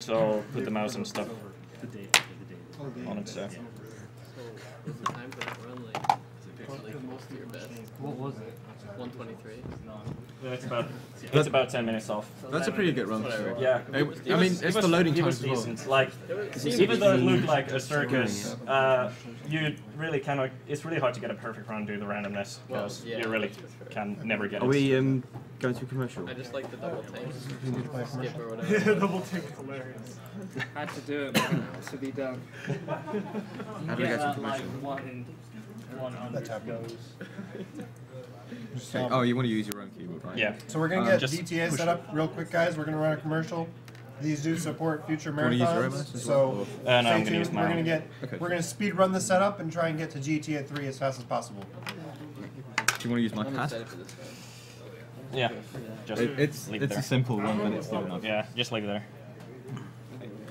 So I'll put the mouse and stuff on it. So. Is the time for that run like most of your best? What was it? 123. It's about 10 minutes off. That's a pretty good run. Yeah. I mean, it's the loading times as well. Like, even though it looked like a circus, you really cannot. It's really hard to get a perfect run due to the randomness because you really can never get it. Are we going to a commercial? I just like the double take. Skip or whatever. Yeah, double take is hilarious. Had to do it, man. To be done. How do we go to a commercial? Like 100 goes. Oh, you want to use your own keyboard, right? Yeah. So we're going to get GTA set up real quick, guys. We're going to run a commercial. These do support future marathons, so stay tuned. We're going to speed run the setup and try and get to GTA 3 as fast as possible. Do you want to use my pad? Yeah. Just It's a simple one, but it's still enough. Yeah, just leave it there.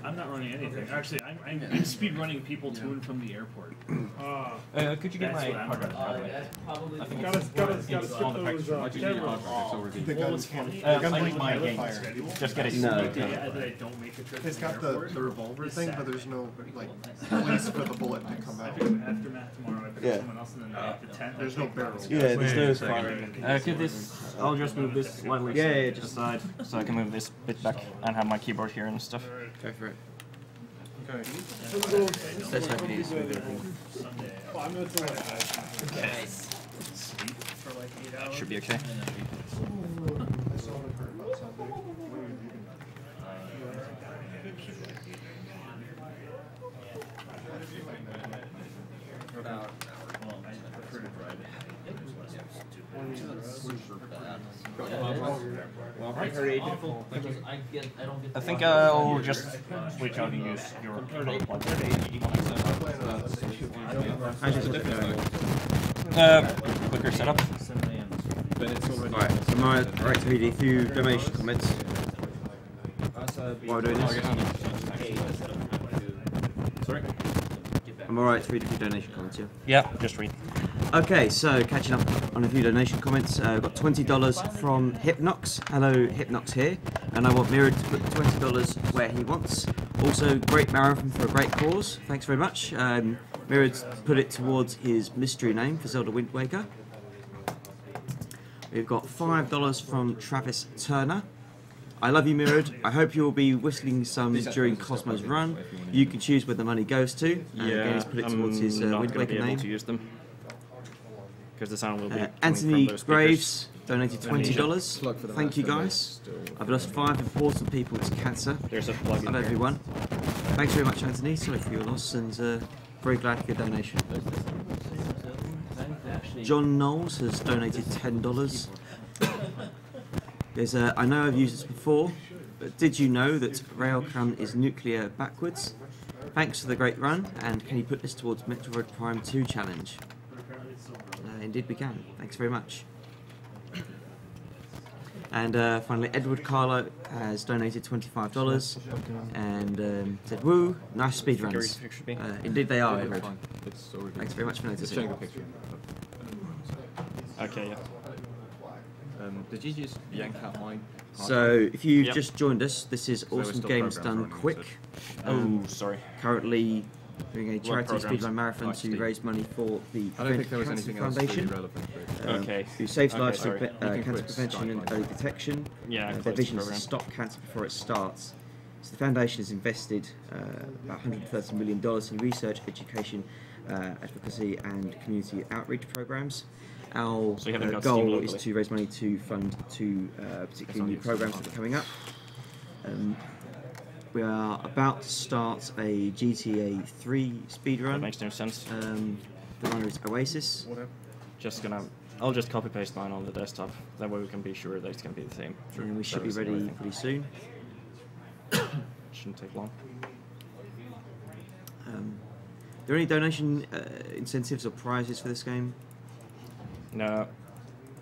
I'm not running anything. Actually, I'm speed running people to and from the airport. Could you get my hard drive? I think it's on the picture. I just need your hard drive, it's already. The guns, I need my games. Just get it. That I don't make a trip. It's got the revolver thing, but there's no like place for the bullet to come out. Aftermath tomorrow, I pick someone else, and then after 10, There's no barrel. Yeah, there's no fire. Could this? I'll just move this slightly just aside so I can move this bit back and have my keyboard here and stuff. Go for it. Okay. Let's hope it is. Okay. Should be okay. I think I'll just switch out and use your plug. Quicker setup. Alright, am I right to read a few donation comments while we're doing this? Sorry? Am I right to read a few donation comments, yeah? Yeah, just read. Okay, so catching up on a few donation comments, we've got $20 from Hypnox. Hello, Hypnox here, and I want Mirror to put $20 where he wants. Also, great marathon for a great cause. Thanks very much. Mirror put it towards his mystery name for Zelda Wind Waker. We've got $5 from Travis Turner. I love you, Mirrored. I hope you'll be whistling some during Cosmo's run. You can choose where the money goes to. Again, he's put it towards his Wind Waker name. To use them. Because the sound will be Anthony from those Graves donated $20. the Thank you, guys. I've lost 5 important people to cancer. There's a plug in Hello, here. everyone. Thanks very much, Anthony. Sorry for your loss, and very glad for your donation. John Knowles has donated $10. There's I know I've used this before, but did you know that Railgun is nuclear backwards? Thanks for the great run, and can you put this towards Metroid Prime 2 challenge? Indeed we can. Thanks very much. And finally, Edward Carlo has donated $25 and said, "Woo, nice speedruns." Indeed they are, Edward. Thanks very much for noticing. Okay, yeah. Did you just yank out mine? So, if you've just joined us, this is Awesome Games Done Quick. Oh, sorry. Currently doing a charity speedrun marathon to raise money for the Cancer Foundation, who saves lives through cancer prevention and early detection. Their vision is to stop cancer before it starts. So the foundation has invested about $130 million in research, education, advocacy and community outreach programs. Our goal is to raise money to fund 2 particularly new programs that are coming up. We are about to start a GTA 3 speedrun. That makes no sense. The runner is Oasis. I'll just copy paste mine on the desktop. That way we can be sure that it's going to be the same. And we should be ready pretty soon. Shouldn't take long. Are there any donation incentives or prizes for this game? No.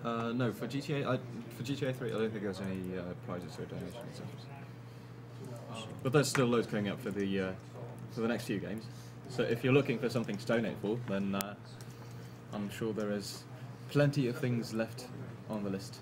No, for GTA 3, I don't think there's any prizes or donation incentives. But there's still loads coming up for the next few games. So if you're looking for something to donate for, then I'm sure there is plenty of things left on the list.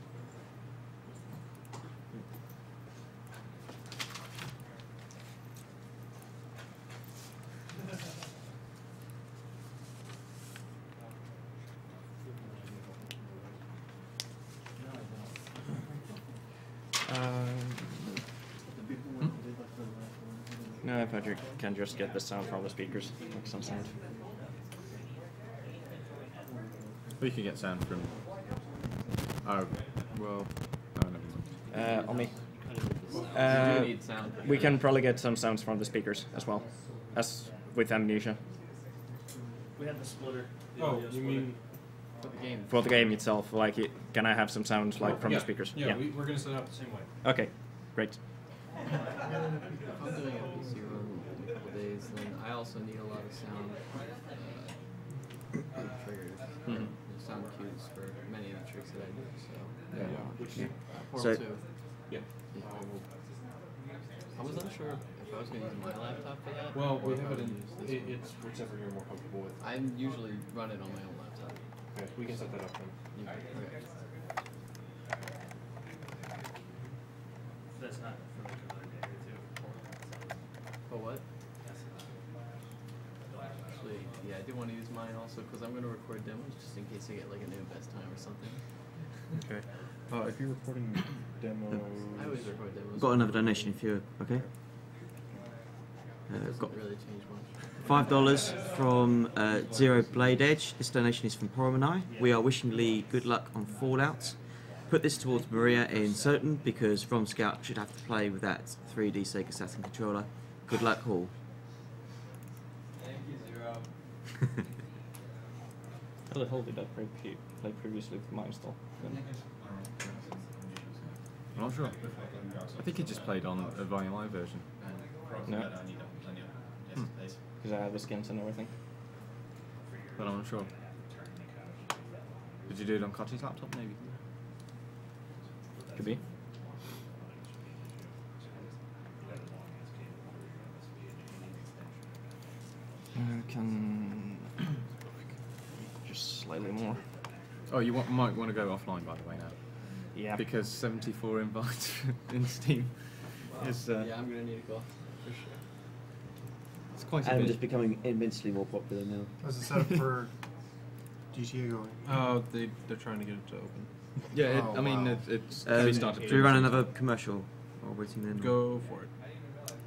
but you can just get the sound from the speakers, like some sound. We can get sound from. Oh, well. No, never mind. On me. You do need sound. We can probably get some sounds from the speakers as well, as with Amnesia. We have the splitter. Oh, you mean For the game. For the game itself, like, can I have some sounds like from the speakers? Yeah, we're going to set it up the same way. Okay, great. If I'm doing a PC run in a couple days, then I also need a lot of sound triggers, sound cues for many of the tricks that I do. So Portal 2. Yeah. I was unsure if I was going to use my laptop for that. Well, we have it in. It's It's whichever you're more comfortable with. I usually run it on my own laptop. Okay, we can set that up then. Okay. That's not for like another day or two. For what? Actually, yeah, I do want to use mine also because I'm going to record demos just in case I get like a new best time or something. Okay. If you're recording demos. I always record demos. Got another donation if you're okay. Doesn't Got really change much. $5 from Zero Blade Edge. This donation is from Porum and I. We are wishing Lee good luck on Fallout. Put this towards Maria in Certain because From Scout should have to play with that 3D Sega Saturn controller. Good luck, Hall. Thank you, Zero. Well, the whole did that play previously with my install. I'm not sure. I think he just played on a VMI version. No. Because I have the skins and everything. But I'm not sure. Did you do it on Kochi's laptop, maybe? Could be. Can just slightly more. Oh, you might want to go offline, by the way, now. Yeah. Because 74 invites in Steam is. Yeah, I'm going to need to go for sure. It's quite a And bit. it's becoming immensely more popular now. How's the setup for GTA going? Oh, they're trying to get it to open. Yeah, Oh, I mean, wow. it's Do we run another commercial while waiting then? Go for it.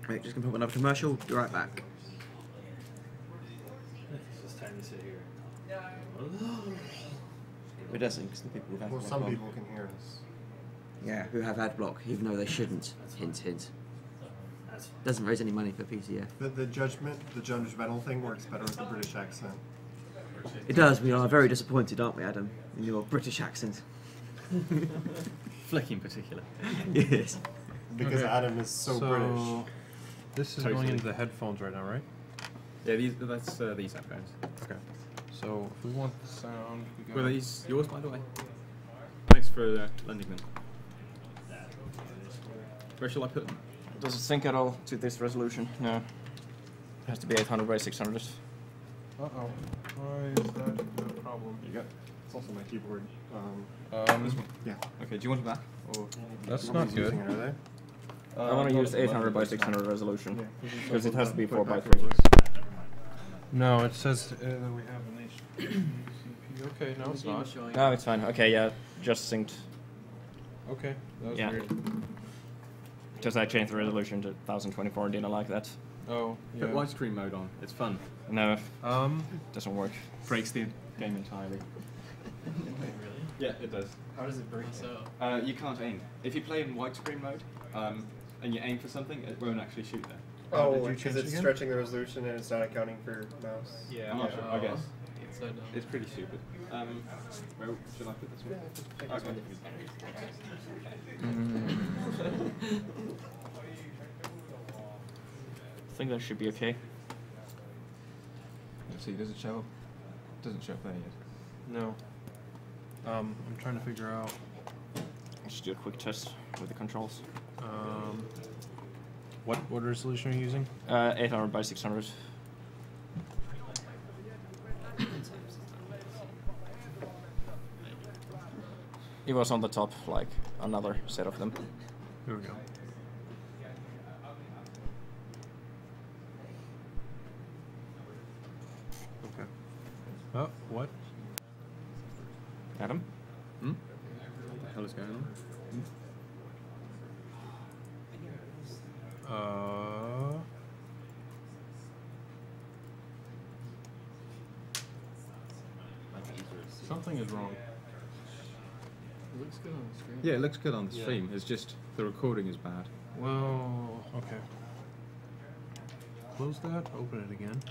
Right, just gonna put another commercial. Be right back. It's just time to sit here. It doesn't, because the people who've had Well, ad some block. people can hear us. Yeah, who have ad block, even though they shouldn't. Hint, hint. Doesn't raise any money for PCF. The judgmental thing works better with the British accent. It does. We are very disappointed, aren't we, Adam, in your British accent? Flick in particular. Yes. Because Adam is so British. This is Totally. going into the headphones right now, right? Yeah, that's these headphones. Okay. So if we want the sound, we Were got. these yours, by the way? Thanks for lending them. Where shall I put them? Does it sync at all to this resolution? No. It has to be 800 by 600. Uh oh. Why is that a problem? You go. It's also my keyboard. This one. Yeah. Okay, do you want it back? Or That's not Nobody's good. using it, are they? I want to use 800 by 600 resolution. Yeah. Because it has to be Put it 4 by back 3. No, it says that we have an HP. Okay, no, it's not. Showing No, it's fine. Okay, yeah, just synced. Okay, that was Yeah. weird. Just I changed the resolution to 1024 and didn't like that. Oh, yeah. put widescreen mode on. It's fun. No, Um, doesn't work. Breaks the game entirely. Really? Yeah, it does. How does it break so? You can't aim. If you play in widescreen mode, and you aim for something, it won't actually shoot there. Oh, did you because change it's again? stretching the resolution and it's not accounting for mouse. yeah. I'm not sure. I guess It's so dumb. it's pretty stupid. Where should I put this one? Okay. I think that should be okay. Let's see. Does it show up? Doesn't show up there yet. No. I'm trying to figure out. Let's do a quick test with the controls. What resolution are you using? 800 by 600. It was on the top, like another set of them. Here we go. Okay. Oh, what? Adam? Hmm? What the hell is going on? Something is wrong. It looks good on the screen. Yeah, it looks good on the stream. It's just the recording is bad. Well, okay. Close that, open it again.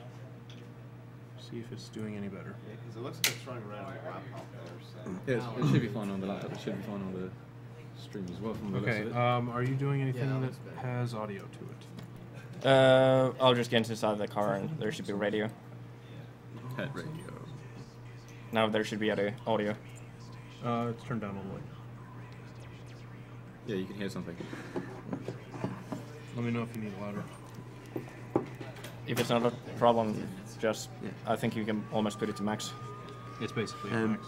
See if it's doing any better. Yeah, because it looks like it's running right on the laptop there. So. Yeah, it should be fine on the laptop. It should be fine on the stream as well. From the looks of it. Are you doing anything that has audio to it? I'll just get inside the car and there should be radio. Head radio. Now there should be audio. It's turned down all the way. Yeah, you can hear something. Let me know if you need louder. If it's not a problem, just I think you can almost put it to max. It's basically max.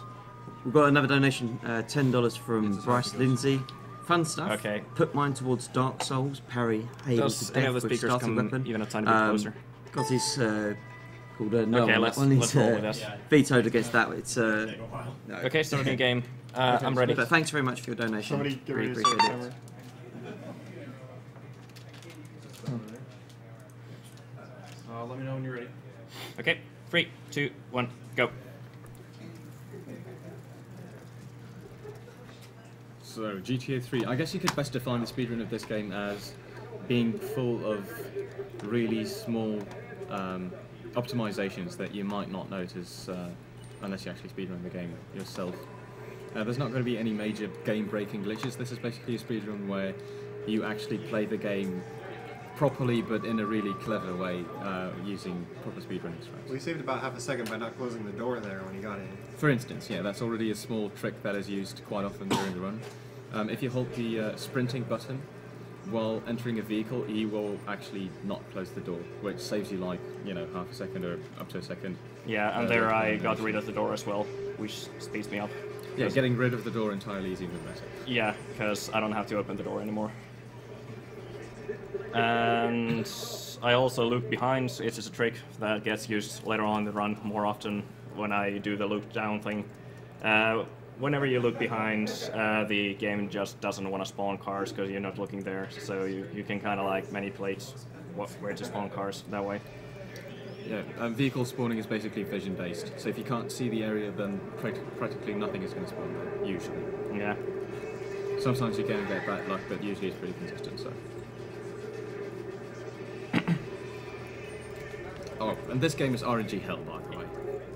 We've got another donation, $10 from Bryce Lindsay. Fun stuff. Okay. Put mine towards Dark Souls. Parry Halo to death with starting weapon. Even a tiny bit closer? Got his called no. Okay, let's roll with this. Vetoed against that. It's no. Okay, starting game. I'm ready. But thanks very much for your donation. Somebody get really ready appreciate to it. Let me know when you're ready. Okay, 3, 2, 1, go. So, GTA 3. I guess you could best define the speedrun of this game as being full of really small optimizations that you might not notice unless you actually speedrun the game yourself. There's not going to be any major game-breaking glitches. This is basically a speedrun where you actually play the game properly, but in a really clever way, using proper speedrunning strats. We saved about half a second by not closing the door there when he got in. For instance, yeah, that's already a small trick that is used quite often during the run. If you hold the sprinting button while entering a vehicle, he will actually not close the door, which saves you like, half a second or up to a second. Yeah, and there I got rid of the door as well, which speeds me up. Yeah, getting rid of the door entirely is even better. Yeah, because I don't have to open the door anymore. And I also look behind. It's just a trick that gets used later on in the run more often when I do the look down thing. Whenever you look behind, the game just doesn't want to spawn cars because you're not looking there. So you can kind of like manipulate where to spawn cars that way. Yeah, vehicle spawning is basically vision based. So if you can't see the area, then practically nothing is going to spawn there, usually. Yeah. Sometimes you can get bad luck, but usually it's pretty consistent. So. Oh, and this game is RNG hell, by the way.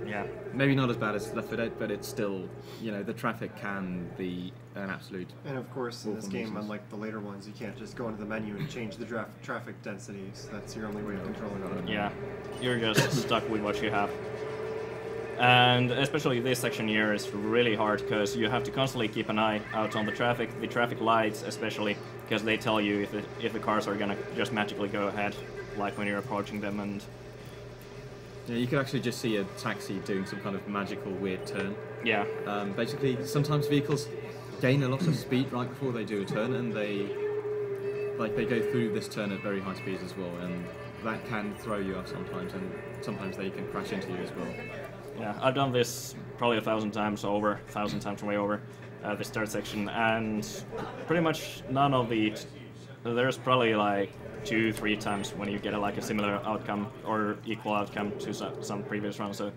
Yeah. Maybe not as bad as Left 4 Dead, but it's still, the traffic can be an absolute. And of course, in this game, unlike the later ones, you can't just go into the menu and change the traffic densities. That's your only way of controlling it. Yeah, you're just stuck with what you have. And especially this section here is really hard because you have to constantly keep an eye out on the traffic lights especially, because they tell you if the cars are gonna just magically go ahead, like when you're approaching them. And yeah, you could actually just see a taxi doing some kind of magical weird turn. Yeah. Basically, sometimes vehicles gain a lot of speed right before they do a turn, and they go through this turn at very high speeds as well, and that can throw you off sometimes, and sometimes they can crash into you as well. Yeah, I've done this probably 1,000 times over, 1,000 times way over this third section, and pretty much none of there's probably like 2-3 times when you get a similar outcome or equal outcome to some previous runs. So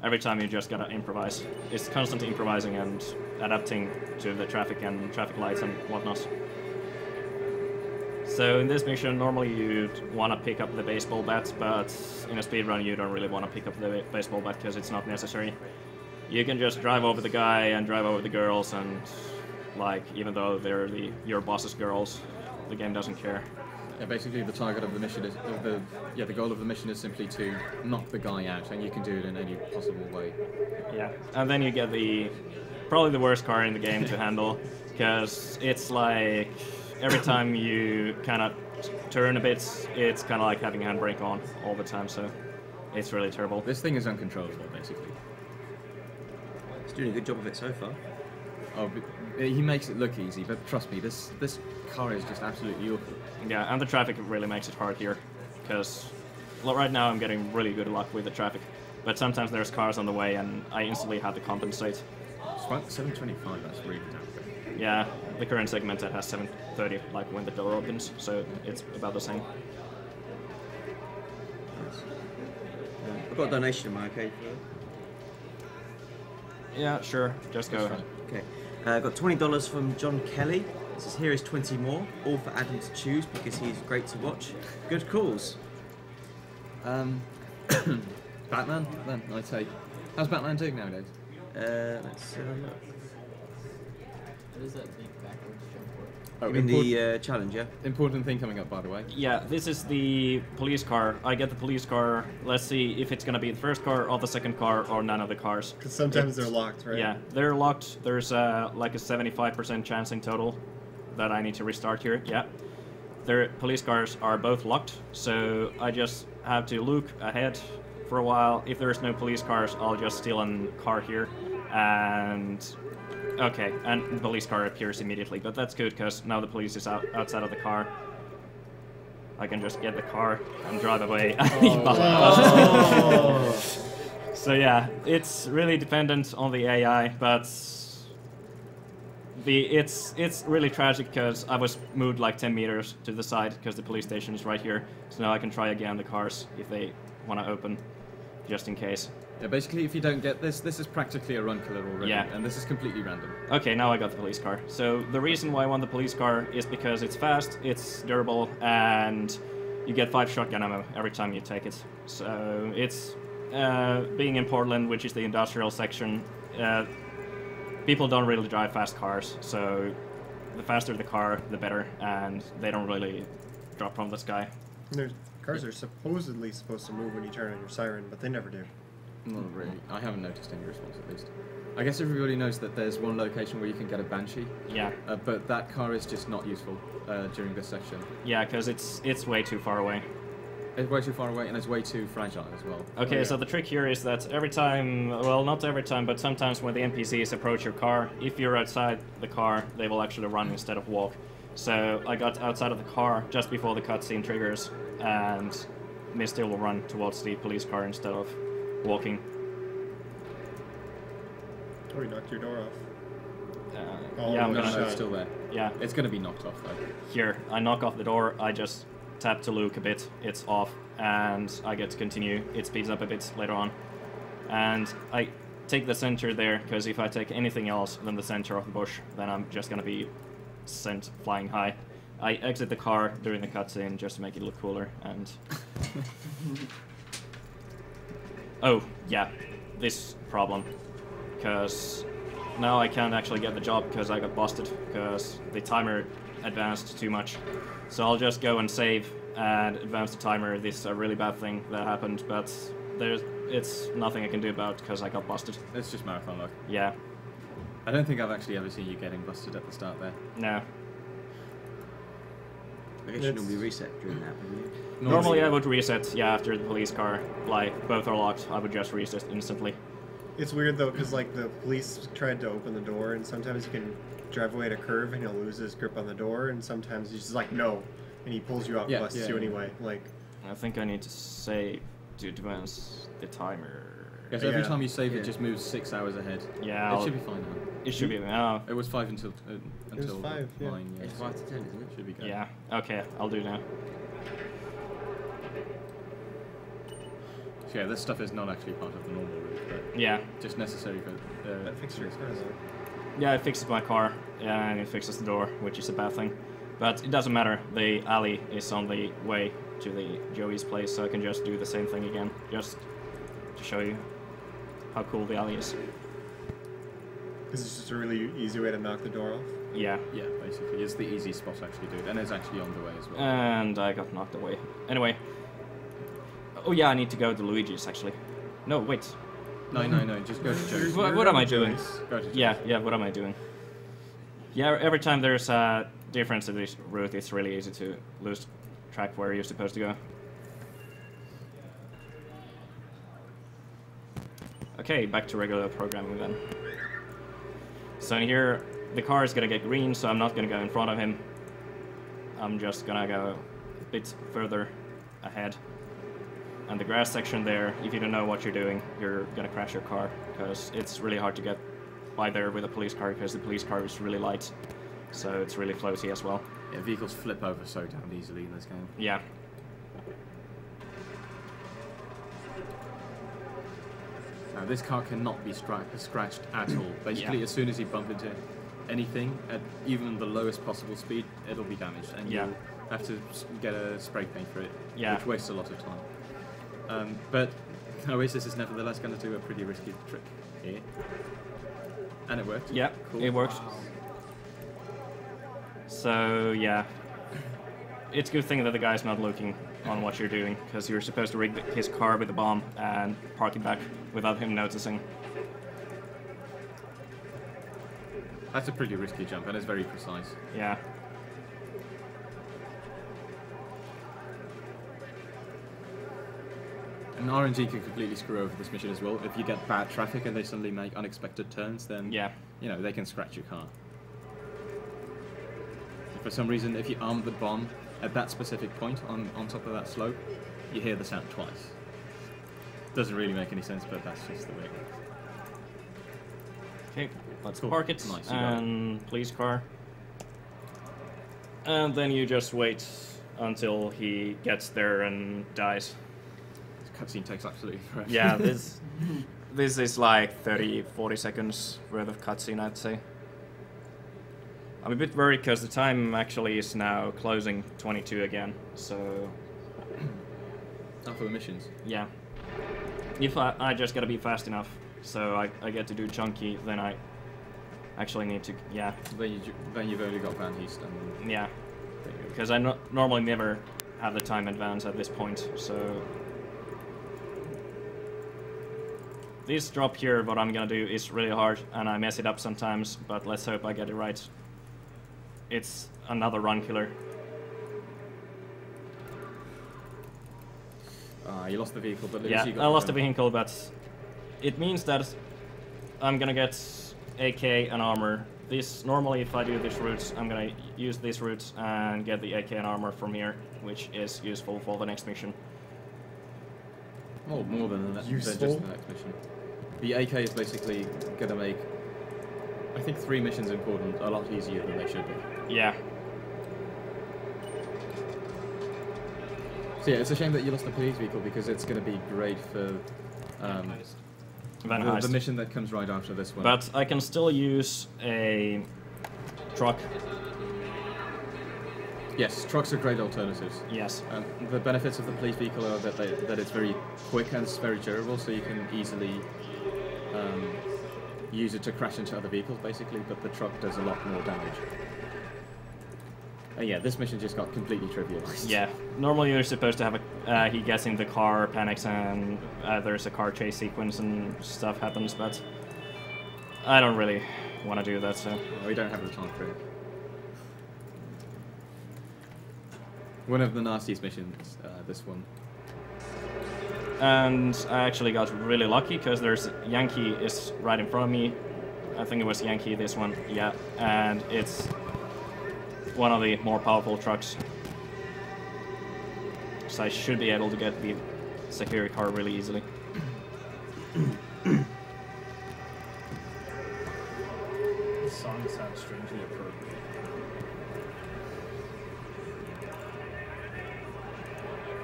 every time you just gotta improvise. It's constantly improvising and adapting to the traffic and traffic lights and whatnot. So in this mission, normally you'd want to pick up the baseball bat, but in a speedrun you don't really want to pick up the baseball bat because it's not necessary. You can just drive over the guy and drive over the girls, and even though they're your boss's girls, the game doesn't care. Yeah, basically the target of the mission is the goal of the mission is simply to knock the guy out, and you can do it in any possible way. Yeah, and then you get probably the worst car in the game to handle, because it's like every time you kind of turn a bit, it's kind of like having a handbrake on all the time, so it's really terrible. This thing is uncontrollable, basically. He's doing a good job of it so far. Oh, he makes it look easy, but trust me, this car is just absolutely awful. Yeah, and the traffic really makes it hard here, because right now I'm getting really good luck with the traffic, but sometimes there's cars on the way and I instantly have to compensate. 725, that's really damn good. Yeah, the current segment that has 730, when the door opens, so it's about the same. I've got a donation, am I okay for Yeah, sure. Just go. Okay. Got $20 from John Kelly. It says, here is 20 more, all for Adam to choose because he's great to watch. Good calls. Batman? Then, I'd say. How's Batman doing nowadays? Let's have a look. What is that big backwards jump for? Oh, in the challenge, yeah? Important thing coming up, by the way. Yeah, this is the police car. I get the police car. Let's see if it's gonna be the first car or the second car or none of the cars. Because sometimes they're locked, right? Yeah, they're locked. There's like a 75% chance in total that I need to restart here. Yeah. Their police cars are both locked, so I just have to look ahead for a while. If there's no police cars, I'll just steal a car here, and okay, and the police car appears immediately, but that's good because now the police is outside of the car. I can just get the car and drive away. Oh. So yeah, it's really dependent on the AI, but it's really tragic because I was moved like 10 meters to the side because the police station is right here. So now I can try again the cars if they want to open, just in case. Yeah, basically if you don't get this is practically a run killer already. Yeah. And this is completely random. Okay, now I got the police car. So the reason why I want the police car is because it's fast, it's durable, and you get 5 shotgun ammo every time you take it. So it's being in Portland, which is the industrial section, people don't really drive fast cars, so the faster the car, the better, and they don't really drop from the sky. Cars are supposedly supposed to move when you turn on your siren, but they never do. Not really. I haven't noticed any response, at least. I guess everybody knows that there's one location where you can get a Banshee. Yeah. But that car is just not useful during this section. Yeah, because it's way too far away. It's way too far away, and it's way too fragile as well. Okay, so the trick here is that every time, well, not every time, but sometimes when the NPCs approach your car, if you're outside the car, they will actually run instead of walk. So I got outside of the car just before the cutscene triggers, and Misty will run towards the police car instead of walking. Oh, you knocked your door off. Yeah, I'm no, gonna. It's still there. Yeah. It's gonna be knocked off, though. Here, I knock off the door, I just tap to Luke a bit, it's off, and I get to continue. It speeds up a bit later on. And I take the center there, because if I take anything else than the center of the bush, then I'm just gonna be sent flying high. I exit the car during the cutscene just to make it look cooler, and... Oh, yeah, this problem. Because now I can't actually get the job because I got busted, because the timer advanced too much. So I'll just go and save and advance the timer. This is a really bad thing that happened, but it's nothing I can do about because I got busted. It's just marathon luck. Yeah. I don't think I've actually ever seen you getting busted at the start there. No. I guess you normally reset during that, wouldn't you? Normally I would reset, yeah, after the police car. Like, both are locked, I would just reset instantly. It's weird though, because like the police tried to open the door, and sometimes you can drive away at a curve and he'll lose his grip on the door, and sometimes he's just like, no, and he pulls you out and busts you anyway. Like, I think I need to save to advance the timer. Yeah, so every time you save it just moves 6 hours ahead. Yeah. It should be fine now. It should be now. It was 5 until it was 5, yeah. 9, yeah. It's 5 to 10, isn't it? Should be good. Yeah. Okay, I'll do now. So yeah, this stuff is not actually part of the normal route, but yeah, just necessary for that fixes your car though. Yeah, it fixes my car, and it fixes the door, which is a bad thing. But it doesn't matter. The alley is on the way to the Joey's place, so I can just do the same thing again, just to show you how cool the alley is. This is just a really easy way to knock the door off? Yeah. Yeah, basically. It's the easy spot to actually do it, and it's actually on the way as well. And I got knocked away. Anyway. Oh yeah, I need to go to Luigi's, actually. No, wait. No, just go to Joey's. What am I doing? Go to Joey's. Yeah, what am I doing? Yeah, every time there's a difference in this route, it's really easy to lose track where you're supposed to go. Okay, back to regular programming then. So in here, the car is gonna get green, so I'm not gonna go in front of him. I'm just gonna go a bit further ahead. And the grass section there, if you don't know what you're doing, you're gonna crash your car, because it's really hard to get by there with a police car, because the police car is really light, so it's really floaty as well. Yeah, vehicles flip over so damn easily in this game. Yeah. Now this car cannot be scratched at all. Basically, as soon as you bump into anything at even the lowest possible speed, it'll be damaged, and you'll have to get a spray paint for it, which wastes a lot of time. But Oasis is nevertheless going to do a pretty risky trick here. And it worked. Yeah, cool. It worked. So, yeah. It's a good thing that the guy's not looking on what you're doing, because you're supposed to rig his car with a bomb and park it back without him noticing. That's a pretty risky jump, and it's very precise. Yeah. And RNG can completely screw over this mission as well. If you get bad traffic and they suddenly make unexpected turns, then you know, they can scratch your car. If for some reason, if you arm the bomb at that specific point on top of that slope, you hear the sound twice. Doesn't really make any sense, but that's just the way it works. Okay, let's park it. Nice, and police car. And then you just wait until he gets there and dies. Cutscene takes absolutely forever. Yeah, this is like 30-40 seconds worth of cutscene, I'd say. I'm a bit worried because the time actually is now closing 22 again, so... Not for the missions. Yeah. If I just gotta be fast enough, so I get to do chunky, then I actually need to, Then you've only got Van Heast. And yeah. Because I normally never have the time advance at this point, so... This drop here, what I'm gonna do is really hard, and I mess it up sometimes, but let's hope I get it right. It's another run killer. You lost the vehicle, but yeah, I lost the vehicle, but it means that I'm gonna get AK and armor. This normally, if I do this route, I'm gonna use this route and get the AK and armor from here, which is useful for the next mission. Well, more than just the next mission. The AK is basically gonna make, I think, 3 missions in Cordon a lot easier than they should be. Yeah. So yeah, it's a shame that you lost the police vehicle because it's gonna be great for the mission that comes right after this one. But I can still use a truck. Yes, trucks are great alternatives. Yes. The benefits of the police vehicle are that it's very quick and it's very durable, so you can easily use it to crash into other vehicles, basically, but the truck does a lot more damage. Yeah, this mission just got completely trivialized. Yeah, normally you're supposed to have he gets in the car, panics, and there's a car chase sequence and stuff happens, but I don't really want to do that, so... We don't have the time for it. One of the nastiest missions, this one. And I actually got really lucky because there's Yankee is right in front of me. I think it was Yankee, this one, yeah. And it's one of the more powerful trucks. So I should be able to get the security car really easily. This song sounds strangely appropriate.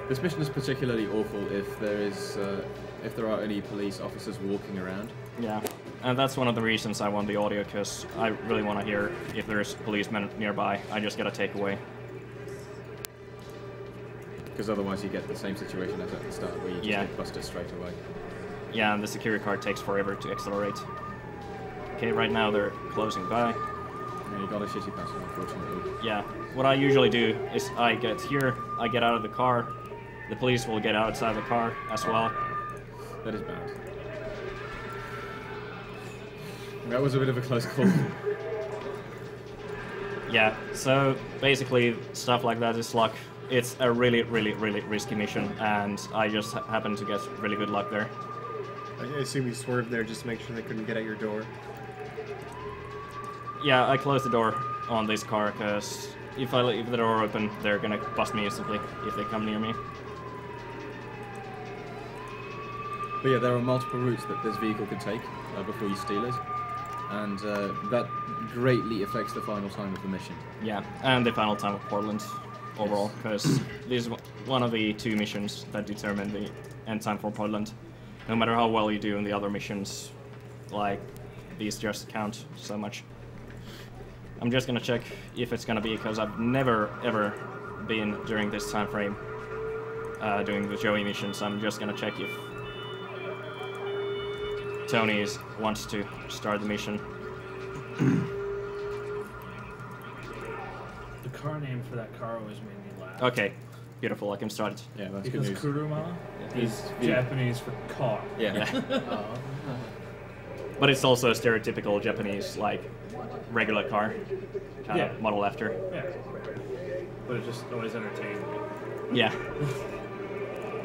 This mission is particularly awful if there are any police officers walking around. Yeah, and that's one of the reasons I want the audio, because I really want to hear if there's policemen nearby. I just get a takeaway. Because otherwise you get the same situation as at the start, where you just get busted straight away. Yeah, and the security car takes forever to accelerate. Okay, right now they're closing by. Yeah, you got a shitty pass, unfortunately. Yeah, what I usually do is I get here, I get out of the car. The police will get outside the car as well. That is bad. That was a bit of a close call. Yeah, so basically stuff like that is luck. It's a really, really, really risky mission, and I just happened to get really good luck there. I assume you swerved there just to make sure they couldn't get at your door. Yeah, I closed the door on this car, because if I leave the door open, they're gonna bust me instantly if they come near me. But yeah, there are multiple routes that this vehicle can take before you steal it, and that greatly affects the final time of the mission. Yeah, and the final time of Portland overall, because this is one of the 2 missions that determine the end time for Portland. no matter how well you do in the other missions, like, these just count so much. I'm just gonna check if it's gonna be, because I've never ever been during this time frame doing the Joey missions. I'm just gonna check if Tony wants to start the mission. The car name for that car always made me laugh. Okay, beautiful. I can start it. Yeah, that's because good news. Kuruma is Japanese for car. Yeah. But it's also a stereotypical Japanese, like, regular car kind of model after. Yeah. But it just always entertained me. Yeah.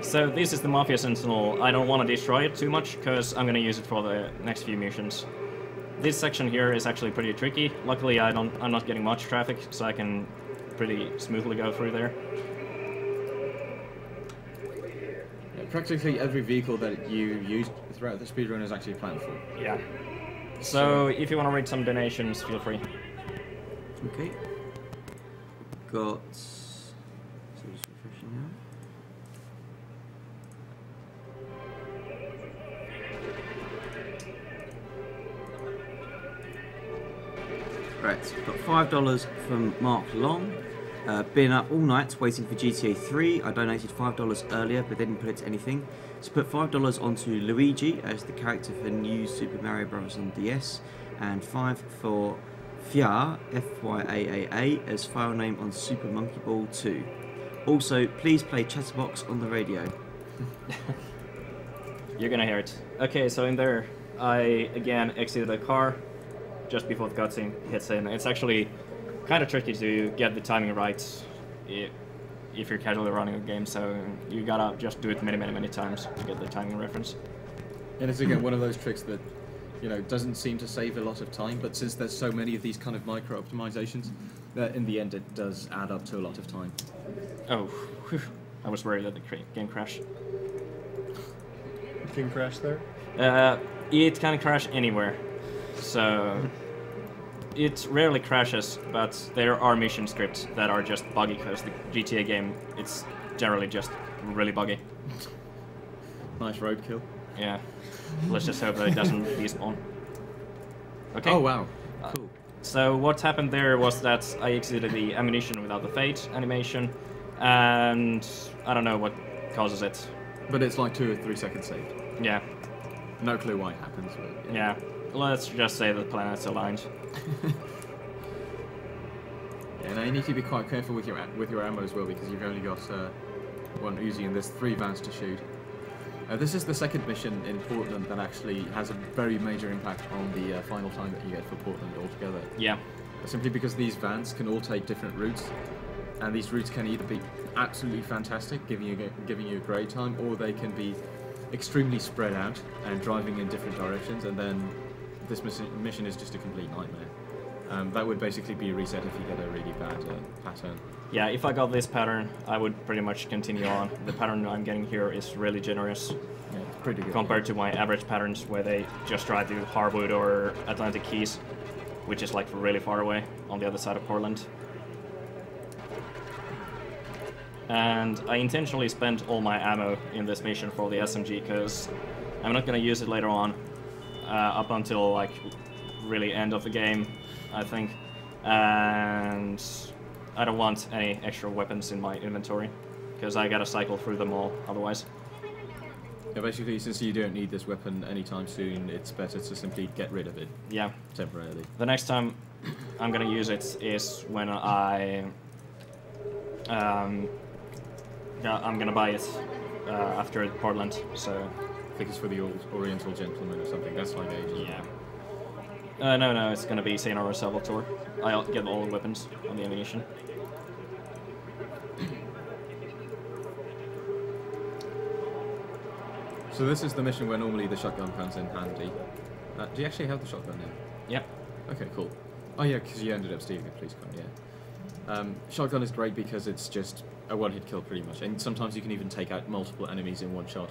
So this is the Mafia Sentinel. I don't want to destroy it too much, because I'm going to use it for the next few missions. This section here is actually pretty tricky. Luckily, I'm not getting much traffic, so I can pretty smoothly go through there. Yeah, practically every vehicle that you use throughout the speedrun is actually planned for. Yeah. So if you want to read some donations, feel free. Okay. Got. So just refreshing now. Right, so we've got $5 from Mark Long. Been up all night waiting for GTA 3. I donated $5 earlier but didn't put it to anything. So put $5 onto Luigi as the character for New Super Mario Bros. On DS, and $5 for Fya, F-Y-A-A-A, as file name on Super Monkey Ball 2. Also, please play Chatterbox on the radio. You're gonna hear it. Okay, so in there, I again exited the car just before the cutscene hits in. It's actually kind of tricky to get the timing right if you're casually running a game, so you gotta just do it many times to get the timing reference. And it's again one of those tricks that, you know, doesn't seem to save a lot of time, but since there's so many of these kind of micro optimizations, that in the end it does add up to a lot of time. Oh, whew. I was worried that the game crashed. It can crash there? It can crash anywhere, so it rarely crashes, but there are mission scripts that are just buggy, because the GTA game, it's generally just really buggy. Nice roadkill. Yeah. Let's just hope that it doesn't despawn. Okay. Oh wow. Cool. So what happened there was that I exited the ammunition without the fade animation, and I don't know what causes it. But it's like 2 or 3 seconds saved. Yeah. No clue why it happens. But yeah. Let's just say the planets aligned. Yeah, now you need to be quite careful with your ammo as well, because you've only got one Uzi and there's 3 vans to shoot. This is the second mission in Portland that actually has a very major impact on the final time that you get for Portland altogether. Yeah. Simply because these vans can all take different routes, and these routes can either be absolutely fantastic, giving you a great time, or they can be extremely spread out and driving in different directions, and then this mission is just a complete nightmare. That would basically be a reset if you get a really bad pattern. Yeah, if I got this pattern, I would pretty much continue on. The pattern I'm getting here is really generous. Yeah, it's pretty good. Compared to my average patterns where they just try to Harwood or Atlantic Keys, which is like really far away on the other side of Portland. And I intentionally spent all my ammo in this mission for the SMG, because I'm not going to use it later on, up until like really end of the game, I think. And I don't want any extra weapons in my inventory, because I gotta cycle through them all otherwise. Yeah, basically, since you don't need this weapon anytime soon, it's better to simply get rid of it. Yeah. Temporarily. The next time I'm gonna use it is when I'm gonna buy it after Portland, so... I think it's for the old Oriental Gentleman or something. That's like ages. Yeah. No, it's gonna be Senor Salvatore. I'll get all the weapons on the ammunition. So this is the mission where normally the shotgun comes in handy. Do you actually have the shotgun now? Yep. Okay, cool. Oh yeah, because you ended up stealing a police car, yeah. Shotgun is great because it's just a one-hit kill pretty much, and sometimes you can even take out multiple enemies in one shot.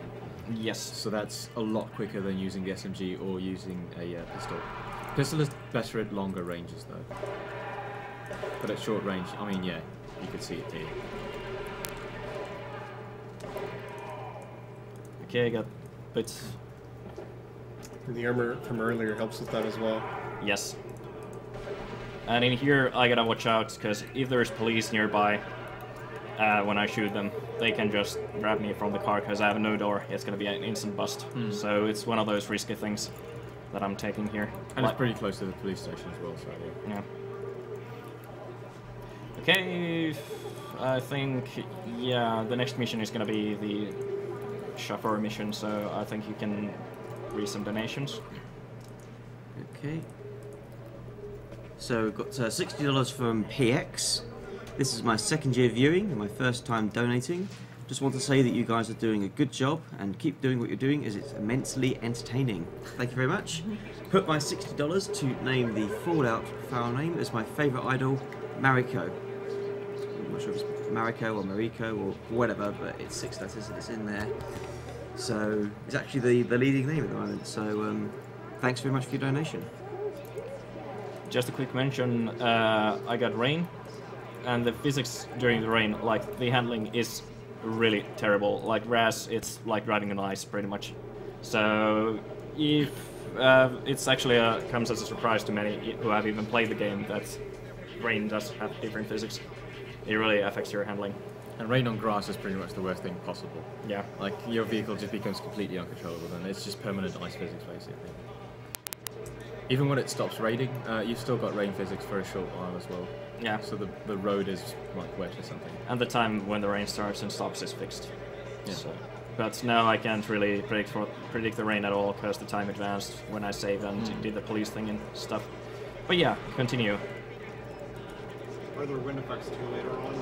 Yes. So that's a lot quicker than using the SMG or using a pistol. Pistol is better at longer ranges though. But at short range, I mean, yeah, you could see it here. Okay, I got a bit And the armor from earlier helps with that as well. Yes. And in here, I gotta watch out, because if there's police nearby, when I shoot them, they can just grab me from the car, because I have no door. It's gonna be an instant bust. So it's one of those risky things that I'm taking here. And it's pretty close to the police station as well, so yeah. Okay, I think, yeah, the next mission is gonna be the chauffeur mission, so I think you can read some donations. Okay. So we've got $60 from PX. This is my second year viewing and my first time donating. Just want to say that you guys are doing a good job and keep doing what you're doing as it's immensely entertaining. Thank you very much. Put my $60 to name the Fallout file name as my favourite idol, Mariko. I'm not sure if it's Mariko or Mariko or whatever, but it's 6 letters and it's in there. So it's actually the leading name at the moment. So thanks very much for your donation. Just a quick mention, I got rain, and the physics during the rain, like the handling is really terrible. Like grass, it's like riding on ice pretty much. So if it's actually comes as a surprise to many who have even played the game that rain does have different physics. It really affects your handling. And rain on grass is pretty much the worst thing possible. Yeah. Like your vehicle just becomes completely uncontrollable, and it's just permanent ice physics basically. Even when it stops raining, you've still got rain physics for a short while as well. Yeah. So the road is like wet or something. And the time when the rain starts and stops is fixed. Yeah. So, but now I can't really predict the rain at all because the time advanced when I saved and did the police thing and stuff. But yeah, continue. Are there wind effects too later on?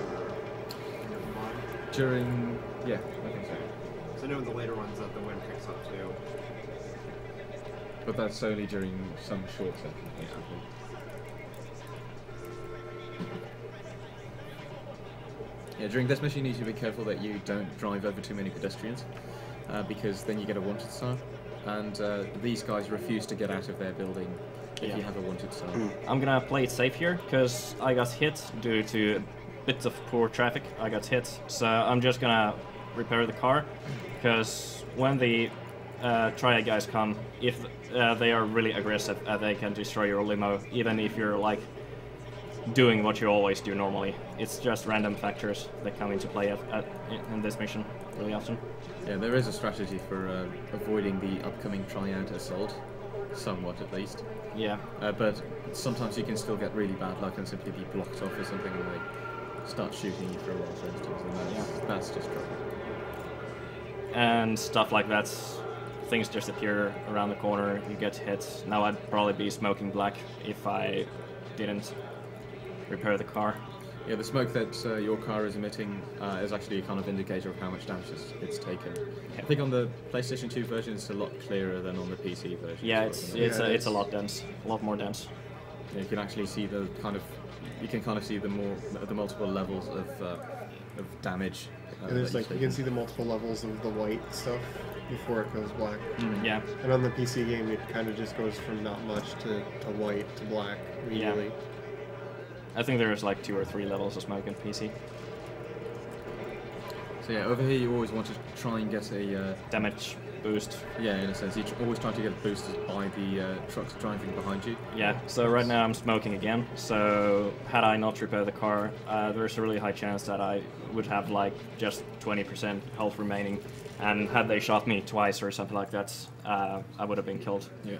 During, yeah, I think so. So I know in the later ones that the wind picks up too. But that's only during some short sections, basically. Yeah, during this mission you need to be careful that you don't drive over too many pedestrians, because then you get a wanted sign, and these guys refuse to get out of their building if you have a wanted sign. I'm gonna play it safe here, because I got hit due to bits of poor traffic. I got hit, so I'm just gonna repair the car, because when the triad guys come, if they are really aggressive, they can destroy your limo, even if you're like doing what you always do normally. It's just random factors that come into play in this mission really often. Yeah, there is a strategy for avoiding the upcoming triad assault, somewhat at least. Yeah. But sometimes you can still get really bad luck and simply be blocked off or something, and they start shooting you for a while, for instance, and that's just trouble. And stuff like that. Things just appear around the corner, you get hit. Now I'd probably be smoking black if I didn't repair the car. Yeah, the smoke that your car is emitting is actually a kind of indicator of how much damage it's taken. I think on the PlayStation 2 version it's a lot clearer than on the PC version. Yeah, it's a lot dense, a lot more dense. Yeah, you can actually see the see the multiple levels of damage. There's like you can see the multiple levels of the white stuff before it goes black. Yeah. And on the PC game, it kind of just goes from not much to white to black immediately. Yeah. I think there's like 2 or 3 levels of smoke in PC. So yeah, over here you always want to try and get a damage boost. Yeah, in a sense, you always try to get boosted by the trucks driving behind you. Yeah. So right now I'm smoking again. So had I not repaired the car, there's a really high chance that I would have like just 20% health remaining. And had they shot me twice or something like that, I would have been killed. Yeah.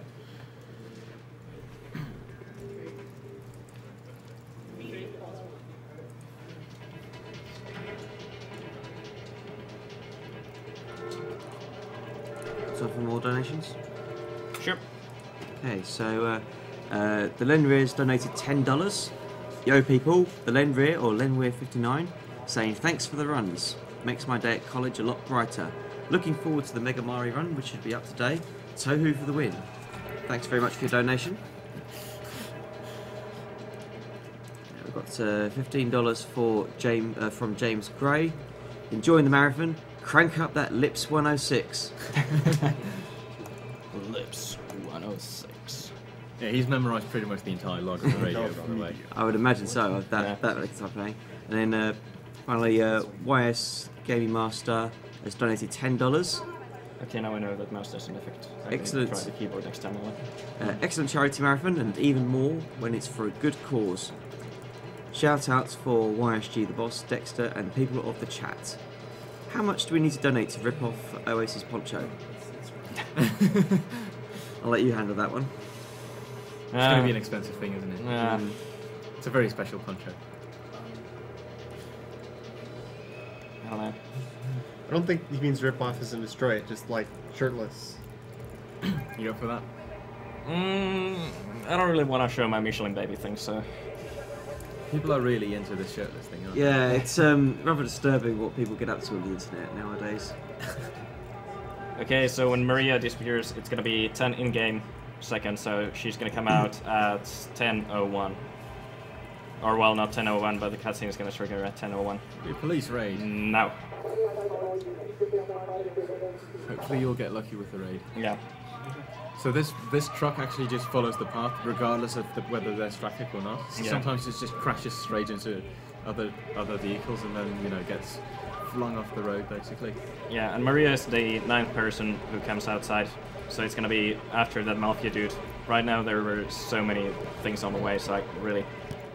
So for more donations? Sure. Okay, so the Lenrear's donated $10. Yo people, the Lenrear or Lenwear59 saying thanks for the runs. Makes my day at college a lot brighter. Looking forward to the Mega Mario run, which should be up today. Tohu for the win. Thanks very much for your donation. We've got $15 for from James Gray. Enjoying the marathon. Crank up that Lips 106. Lips 106. Yeah, he's memorised pretty much the entire log of the radio, by the way. I would imagine so. That type playing. And then finally, YS Gaming Master has donated $10. Okay, now I know that mouse doesn't affect. Excellent. Try the keyboard externally. Excellent charity marathon, and even more when it's for a good cause. Shout outs for YSG the boss, Dexter, and people of the chat. How much do we need to donate to rip off Oasis Poncho? I'll let you handle that one. It's going to be an expensive thing, isn't it? It's a very special poncho. I don't know. I don't think he means rip off as in destroy it, just like shirtless. You go for that? I don't really want to show my Michelin baby thing, so. People are really into this shirtless thing, aren't Yeah, it's rather disturbing what people get up to on the internet nowadays. Okay, so when Maria disappears, it's gonna be 10 in-game seconds, so she's gonna come out at 10:01. Or, well, not 10:01, but the cutscene is gonna trigger at 10:01. Your police raid. No. Hopefully you'll get lucky with the raid. Yeah. So this truck actually just follows the path regardless of whether there's traffic or not. So sometimes it just crashes straight into other vehicles and then, you know, gets flung off the road basically. Yeah, and Maria is the 9th person who comes outside, so it's gonna be after that Mafia dude. Right now there were so many things on the way, so I really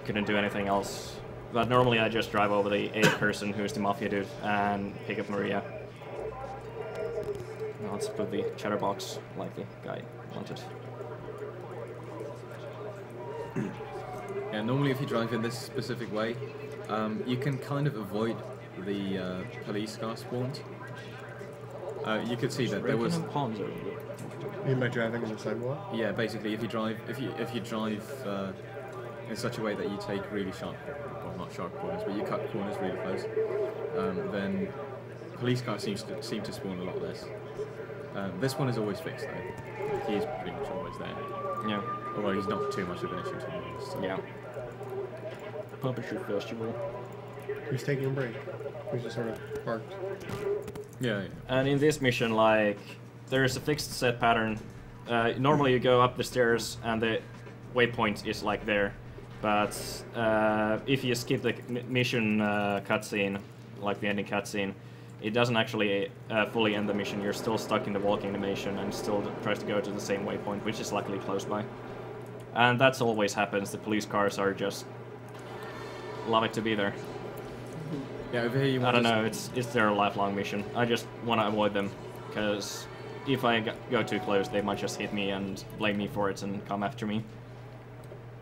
couldn't do anything else. But normally I just drive over the 8th person who's the Mafia dude and pick up Maria. Now let's put the chatterbox like the guy wanted. Yeah, normally if you drive in this specific way, you can kind of avoid the police car spawns. You could see that there was. You mean by driving on the sidewalk? Yeah, basically, if you drive in such a way that you take really sharp, well, not sharp corners, but you cut corners really close, then police cars seem to spawn a lot less. This one is always fixed though. He's pretty much always there. Yeah. Although he's not too much of an issue to be honest. So. Yeah. Publisher Festival. Who's taking a break? Who's just sort of parked? Yeah. And in this mission, like, there's a fixed set pattern. Normally you go up the stairs and the waypoint is like there. But if you skip the mission cutscene, like the ending cutscene, it doesn't actually fully end the mission. You're still stuck in the walking animation and still tries to go to the same waypoint, which is luckily close by. And that's always happens. The police cars are just love it to be there. Yeah, over here you want I don't know. It's their lifelong mission. I just want to avoid them because if I go too close, they might just hit me and blame me for it and come after me.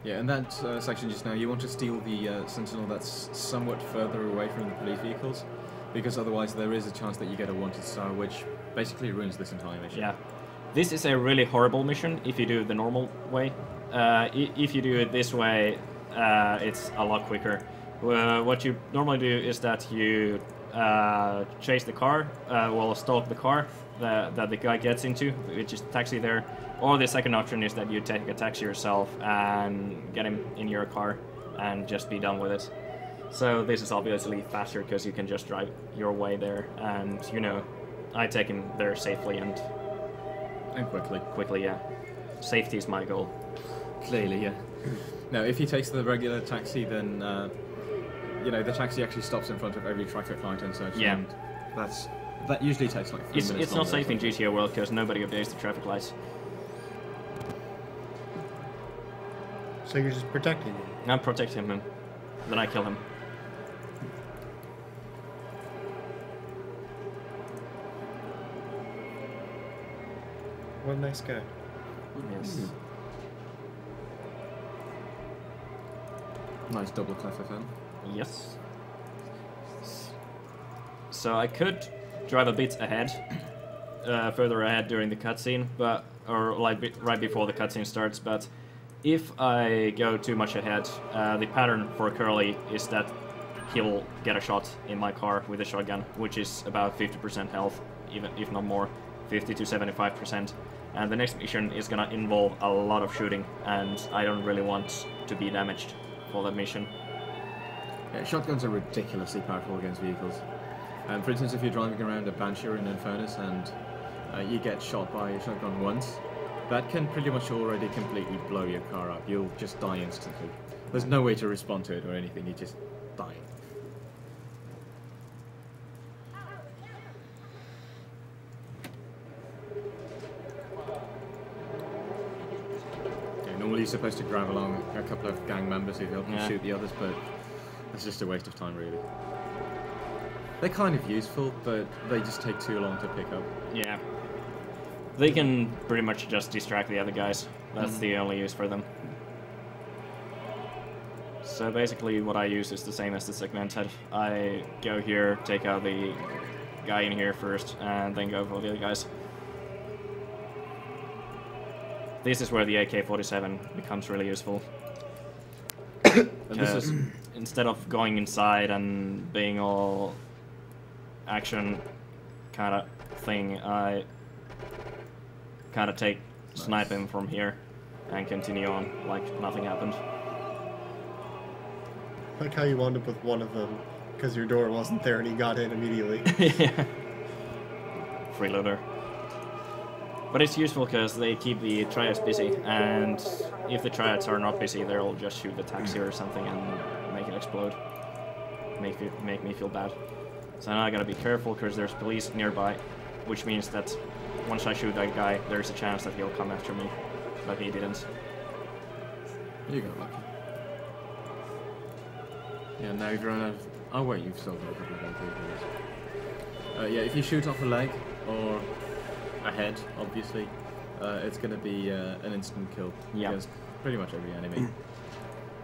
Yeah, in that section just now, you want to steal the Sentinel that's somewhat further away from the police vehicles, because otherwise there is a chance that you get a wanted star, which basically ruins this entire mission. Yeah. This is a really horrible mission if you do it the normal way. If you do it this way, it's a lot quicker. What you normally do is that you chase the car, stalk the car that the guy gets into, which is taxi there. Or the second option is that you take a taxi yourself and get him in your car and just be done with it. So this is obviously faster because you can just drive your way there, and you know, I take him there safely and quickly. Quickly, yeah. Safety is my goal. Clearly, yeah. Now, if he takes the regular taxi, then you know, the taxi actually stops in front of every traffic light and such. Yeah. And that usually takes like 3 minutes. It's not safe in GTA World because nobody obeys the traffic lights. So you're just protecting him? I'm protecting him. Then I kill him. What a nice guy. Yes. Nice double clef FM. Yes. So I could drive a bit ahead, further ahead during the cutscene, or like right before the cutscene starts. But if I go too much ahead, the pattern for Curly is that he'll get a shot in my car with a shotgun, which is about 50% health, even if not more, 50 to 75%. And the next mission is gonna involve a lot of shooting, and I don't really want to be damaged for that mission. Yeah, shotguns are ridiculously powerful against vehicles. For instance, if you're driving around a Banshee or an Infernus and you get shot by a shotgun once, that can pretty much already completely blow your car up. You'll just die instantly. There's no way to respond to it or anything, you just die. you're supposed to grab along a couple of gang members who help you shoot the others, but that's just a waste of time, really. They're kind of useful, but they just take too long to pick up. Yeah. They can pretty much just distract the other guys. That's the only use for them. So basically what I use is the same as the segmented. I go here, take out the guy in here first, and then go for the other guys. This is where the AK-47 becomes really useful. Because instead of going inside and being all action kind of thing, I kind of snipe him from here and continue on like nothing happened. I like how you wound up with one of them because your door wasn't there and he got in immediately. Yeah. Freeloader. But it's useful because they keep the triads busy, and if the triads are not busy, they'll just shoot the taxi or something and make it explode. Make me feel bad. So now I gotta be careful because there's police nearby, which means that once I shoot that guy, there's a chance that he'll come after me, but he didn't. You got lucky. Yeah, now you've run out of... Oh wait, you've still got a couple of AK. Yeah, if you shoot off a leg, or a head, obviously, it's going to be an instant kill against pretty much every enemy.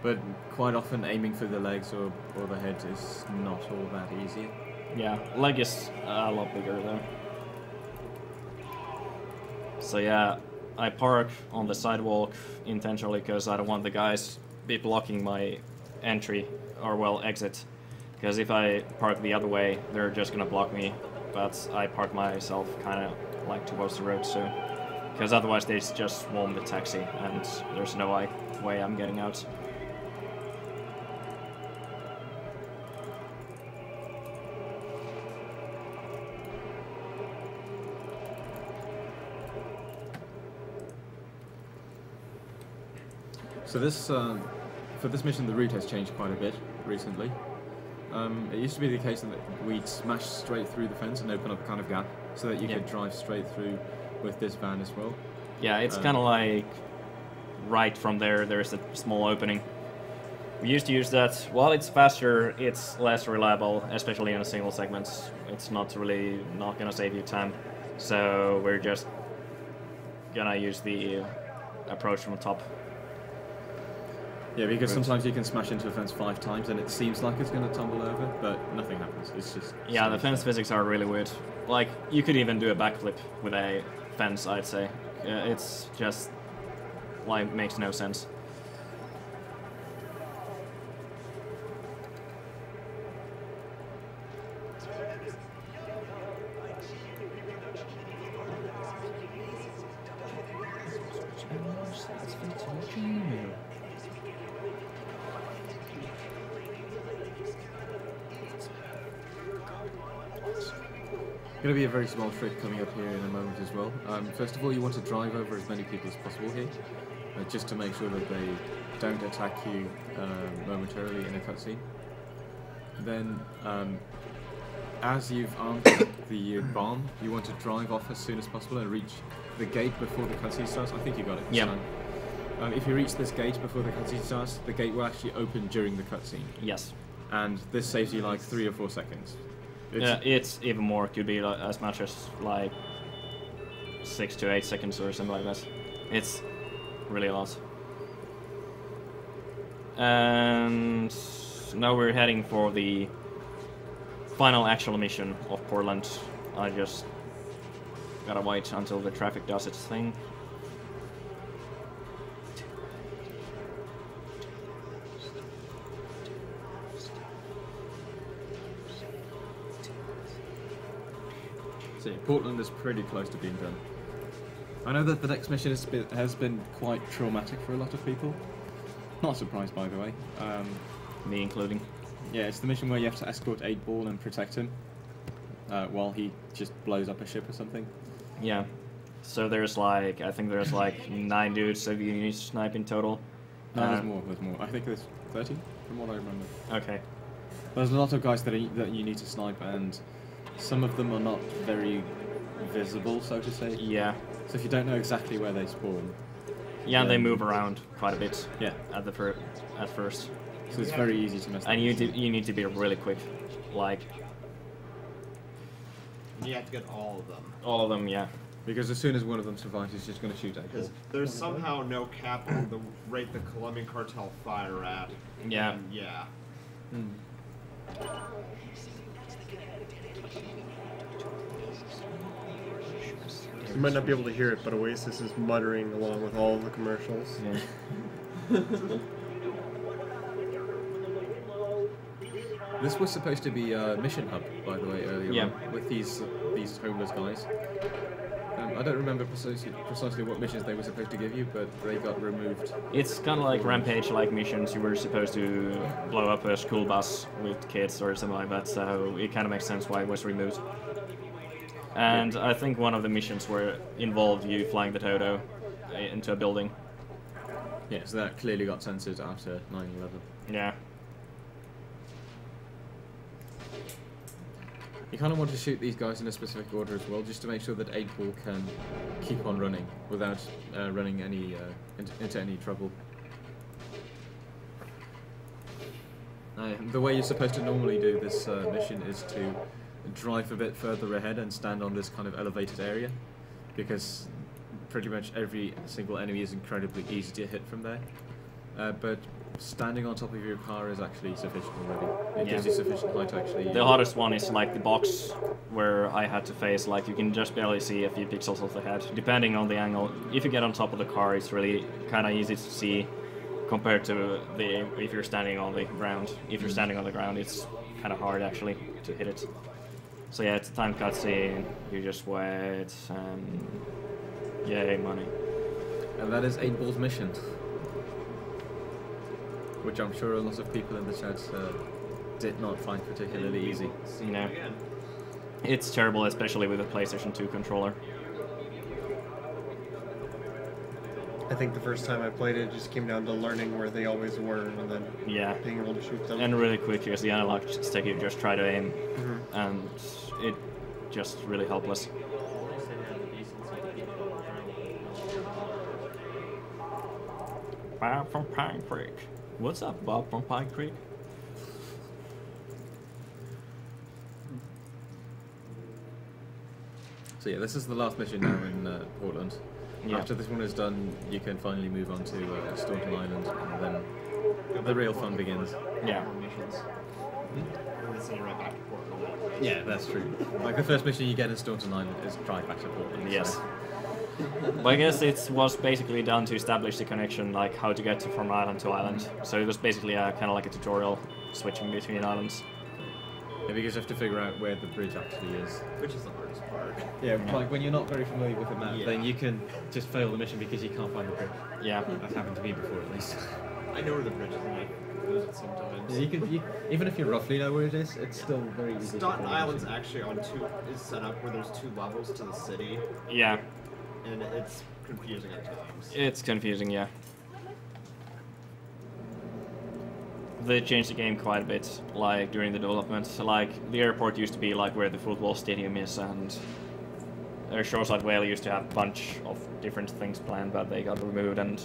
But quite often aiming for the legs or the head is not all that easy. Yeah, leg is a lot bigger though. So yeah, I park on the sidewalk intentionally because I don't want the guys be blocking my entry, or well, exit. Because if I park the other way, they're just gonna block me. But I park myself kind of like towards the road, so because otherwise they just swarm the taxi, and there's no way I'm getting out. So this, for this mission, the route has changed quite a bit recently. It used to be the case that we'd smash straight through the fence and open up a kind of gap so that you could drive straight through with this van as well. Yeah, it's kind of like right from there's a small opening. We used to use that. While it's faster, it's less reliable, especially in a single segment. It's not gonna save you time. So we're just gonna use the approach from the top. Yeah, because sometimes you can smash into a fence 5 times and it seems like it's going to tumble over, but nothing happens. It's just... Yeah, the fence physics are really weird. Like, you could even do a backflip with a fence, I'd say. It's just... like, makes no sense. Going to be a very small trick coming up here in a moment as well. First of all, you want to drive over as many people as possible here, just to make sure that they don't attack you momentarily in a cutscene. Then, as you've armed the bomb, you want to drive off as soon as possible and reach the gate before the cutscene starts. I think you got it this time. If you reach this gate before the cutscene starts, the gate will actually open during the cutscene. Yes. And this saves you like 3 or 4 seconds. It's even more. It could be as much as like 6 to 8 seconds or something like that. It's really a lot. And now we're heading for the final actual mission of Portland. I just gotta wait until the traffic does its thing. So yeah, Portland is pretty close to being done. I know that the next mission has been quite traumatic for a lot of people. Not surprised, by the way. Me including. Yeah, it's the mission where you have to escort 8-Ball and protect him while he just blows up a ship or something. Yeah. So there's like, I think there's like 9 dudes that you need to snipe in total. No, there's more. I think there's 30, from what I remember. Okay. There's a lot of guys that you need to snipe, and some of them are not very visible, so to say. Yeah. So if you don't know exactly where they spawn, Yeah, they move around quite a bit. Yeah, at first. So it's very easy to mess. And you need to be really quick, like. You have to get all of them. All of them, yeah. Because as soon as one of them survives, he's just going to shoot at you. There's somehow no cap on the rate the Colombian cartel fire at. Yeah. Yeah. You might not be able to hear it, but Oasis is muttering along with all of the commercials. Yeah. This was supposed to be a mission hub, by the way, earlier on, with these homeless guys. I don't remember precisely what missions they were supposed to give you, but they got removed. It's kind of like Rampage-like missions. You were supposed to blow up a school bus with kids or something like that, so it kind of makes sense why it was removed. And I think one of the missions involved you flying the Toto into a building. Yeah, so that clearly got censored after 9/11. Yeah. You kind of want to shoot these guys in a specific order as well, just to make sure that 8-Ball can keep on running without running into any trouble. The way you're supposed to normally do this mission is to drive a bit further ahead and stand on this kind of elevated area, because pretty much every single enemy is incredibly easy to hit from there. But standing on top of your car is actually sufficient already. It gives you sufficient height to actually... The hardest one is like the box where I had to face, like you can just barely see a few pixels off the head, depending on the angle. If you get on top of the car, it's really kind of easy to see compared to if you're standing on the ground. If you're standing on the ground, it's kind of hard actually to hit it. So yeah, it's a time cutscene, you just wait, and yay, money. And that is 8-Ball's mission. Which I'm sure a lot of people in the chat did not find particularly easy. No. It's terrible, especially with a PlayStation 2 controller. I think the first time I played it just came down to learning where they always were and then being able to shoot them. And really quick, because the analog stick, you just try to aim, and it just really helpless. Bob from Pine Creek. What's up, Bob from Pine Creek? So yeah, this is the last mission now in Portland. Yeah. After this one is done, you can finally move on to Staunton Island, and then the real fun begins. Yeah. Yeah, that's true. Like the first mission you get in Staunton Island is drive back to Portland. Yes. So. Well, I guess it was basically done to establish the connection, like how to get from island to island. So it was basically kind of like a tutorial switching between islands. Yeah, because you have to figure out where the bridge actually is. Which is the hardest part. Yeah, like when you're not very familiar with the map, then you can just fail the mission because you can't find the bridge. Yeah. That's happened to me before, at least. I know where the bridge is, and I lose it sometimes. Yeah, even if you roughly know where it is, it's still very easy. Staunton Island's actually is set up where there's 2 levels to the city. Yeah. And it's confusing at times. It's confusing, yeah. They changed the game quite a bit, like during the development. So, like the airport used to be like where the football stadium is, and Shoreside Vale used to have a bunch of different things planned, but they got removed. And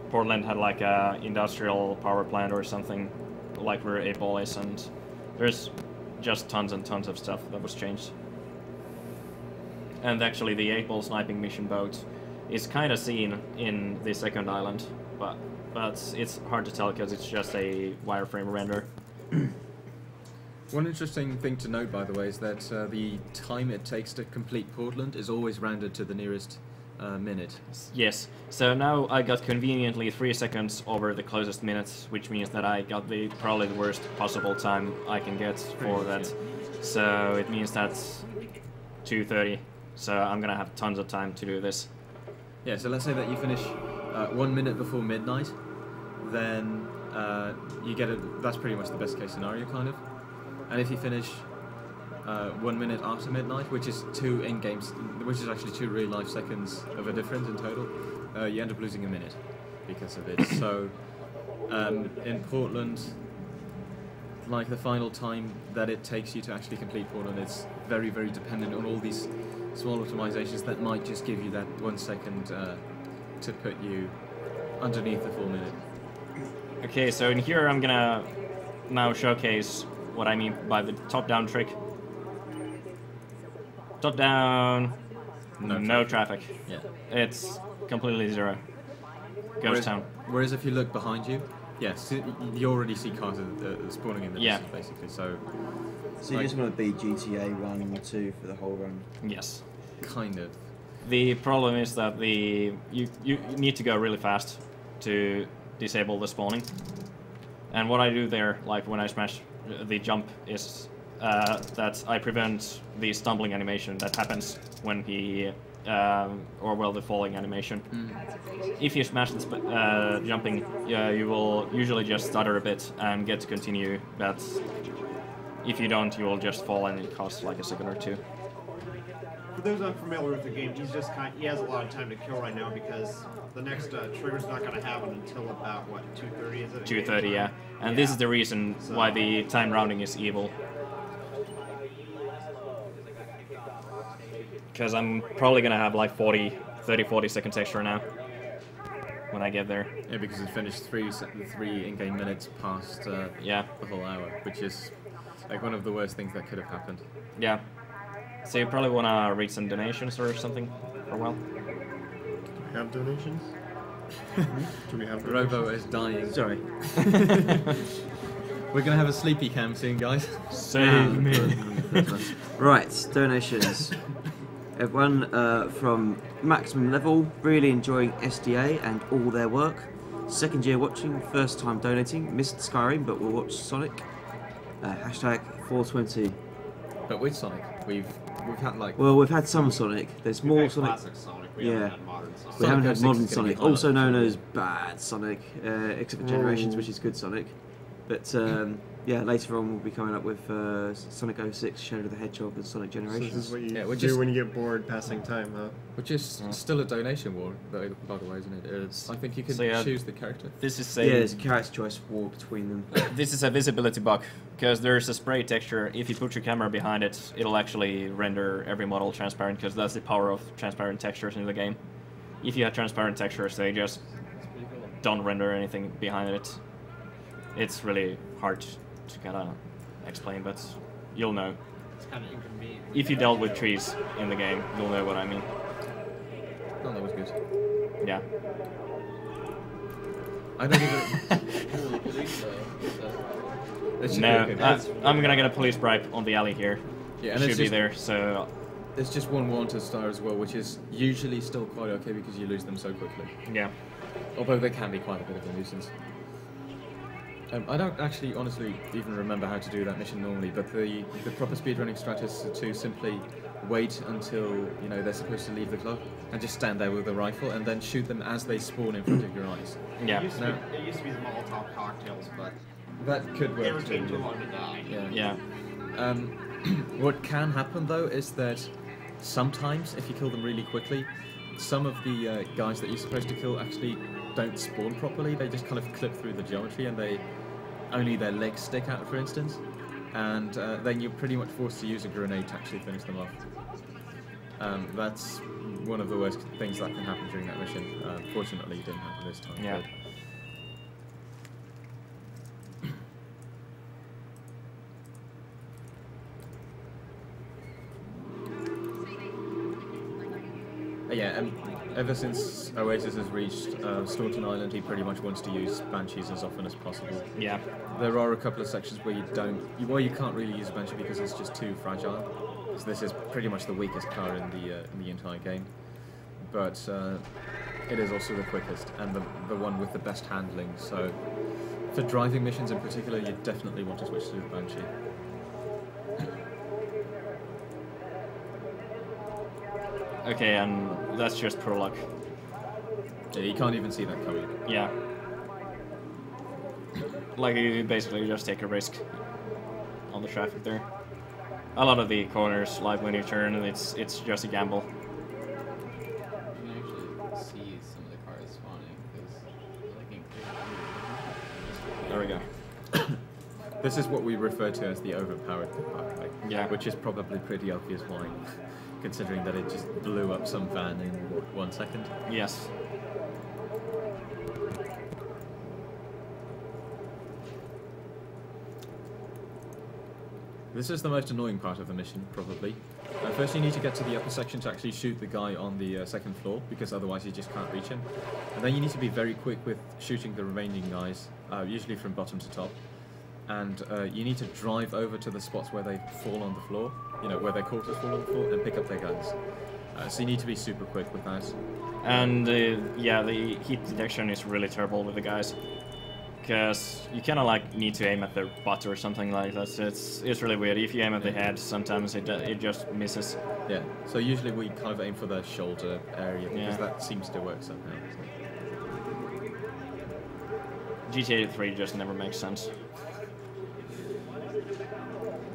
Portland had like a industrial power plant or something, like where 8-Ball is, and there's just tons and tons of stuff that was changed. And actually, the 8-Ball sniping mission boat is kind of seen in the second island, but it's hard to tell because it's just a wireframe render. One interesting thing to note, by the way, is that the time it takes to complete Portland is always rounded to the nearest minute. Yes. So now I got conveniently 3 seconds over the closest minutes, which means that I got probably the worst possible time I can get for that. So it means that's 2:30. So I'm gonna have tons of time to do this. Yeah, so let's say that you finish 1 minute before midnight, then you get that's pretty much the best case scenario, kind of. And if you finish 1 minute after midnight, which is 2 in-game, which is actually 2 real-life seconds of a difference in total, you end up losing a minute because of it. So in Portland, like the final time that it takes you to actually complete Portland, it's very, very dependent on all these small optimizations that might just give you that 1 second to put you underneath the 4 minute. Okay, so in here I'm gonna now showcase what I mean by the top-down trick. Top-down, no traffic. Yeah. It's completely zero. Ghost town. Whereas if you look behind you, yes, you already see cars spawning in the distance, basically. So you just want to be GTA 1 and 2 for the whole run? Yes. Kind of. The problem is that you need to go really fast to disable the spawning. And what I do there, like when I smash the jump, is that I prevent the stumbling animation that happens when he, the falling animation. If you smash the jumping, you will usually just stutter a bit and get to continue, but if you don't, you will just fall and it costs like a second or two. For those unfamiliar with the game, he has a lot of time to kill right now because the next trigger's not going to happen until about, what, 2:30 is it? 2:30, yeah. And this is the reason why the time rounding is evil. Because I'm probably going to have like 30-40 seconds extra now when I get there. Yeah, because it finished three in-game minutes past the whole hour, which is like one of the worst things that could have happened. Yeah. So you probably want to read some donations or something for a while. Do we have donations? Do we have donations? Robo is dying. Sorry. We're going to have a sleepy cam soon, guys. Save me. Right, donations. Everyone from Maximum Level, really enjoying SDA and all their work. Second year watching, first time donating. Missed Skyrim, but we'll watch Sonic. Hashtag 420. But with Sonic, we've had like... Well, we've had some Sonic. There's more Sonic. Classic Sonic. We haven't had modern Sonic. We haven't had modern Sonic, also known too. as bad Sonic, except for Generations, which is good Sonic. But yeah, later on we'll be coming up with Sonic 06, Shadow the Hedgehog, and Sonic Generations. So this is what you do when you get bored passing time, huh? Which is still a donation war, though, by the way, isn't it? I think you can choose the character. This is it's a character choice war between them. This is a visibility bug, because there's a spray texture. If you put your camera behind it, it'll actually render every model transparent, because that's the power of transparent textures in the game. If you have transparent textures, they just don't render anything behind it. It's really hard to kind of explain, but you'll know. It's kind of inconvenient. If you dealt with trees in the game, you'll know what I mean. Oh, that was good. Yeah. I don't even... No, I'm gonna get a police bribe on the alley here. Yeah, and it should be there, so... There's just one wanted star as well, which is usually still quite okay because you lose them so quickly. Yeah. Although they can be quite a bit of a nuisance. I don't actually, honestly, even remember how to do that mission normally, but the proper speedrunning strategy is to simply wait until, they're supposed to leave the club, and just stand there with a rifle, and then shoot them as they spawn in front of your eyes. Yeah. It used to be the Molotov cocktails, but that could work. They were taking too long to die. Yeah. What can happen, though, is that sometimes, if you kill them really quickly, some of the guys that you're supposed to kill actually don't spawn properly. They just kind of clip through the geometry, and only their legs stick out, for instance, and then you're pretty much forced to use a grenade to actually finish them off. That's one of the worst things that can happen during that mission. Fortunately, it didn't happen this time. Yeah. Ever since Oasis has reached Staunton Island, he pretty much wants to use Banshees as often as possible. Yeah. There are a couple of sections where you can't really use Banshee because it's just too fragile. So this is pretty much the weakest car in the entire game, but it is also the quickest and the one with the best handling. So for driving missions in particular, you definitely want to switch to the Banshee. Okay, and that's just pure luck. Yeah, you can't even see that coming. Yeah. Like, you basically just take a risk on the traffic there. A lot of the corners, like when you turn, it's just a gamble. You can actually see some of the cars spawning, because there we go. This is what we refer to as the overpowered car, right? Yeah. Which is probably pretty obvious why, considering that it just blew up some van in 1 second. Yes. This is the most annoying part of the mission, probably. First you need to get to the upper section to actually shoot the guy on the second floor, because otherwise you just can't reach him. And then you need to be very quick with shooting the remaining guys, usually from bottom to top. And you need to drive over to the spots where they fall on the floor, you know, where their quarters fall on the floor, and pick up their guns. So you need to be super quick with that. And yeah, the heat detection is really terrible with the guys, because you kind of like need to aim at their butt or something like that. So it's really weird. If you aim at the head, sometimes it just misses. Yeah. So usually we kind of aim for the shoulder area because that seems to work somehow. So. GTA 3 just never makes sense.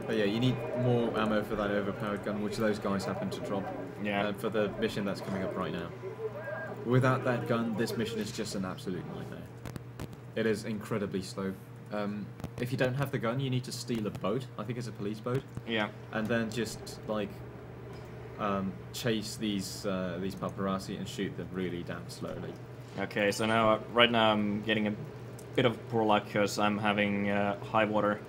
But yeah, you need more ammo for that overpowered gun, which those guys happen to drop. Yeah. For the mission that's coming up right now. Without that gun, this mission is just an absolute nightmare. It is incredibly slow. If you don't have the gun, you need to steal a boat. I think it's a police boat. Yeah. And then just like chase these paparazzi and shoot them really damn slowly. Okay, so now right now I'm getting a bit of poor luck because I'm having high water.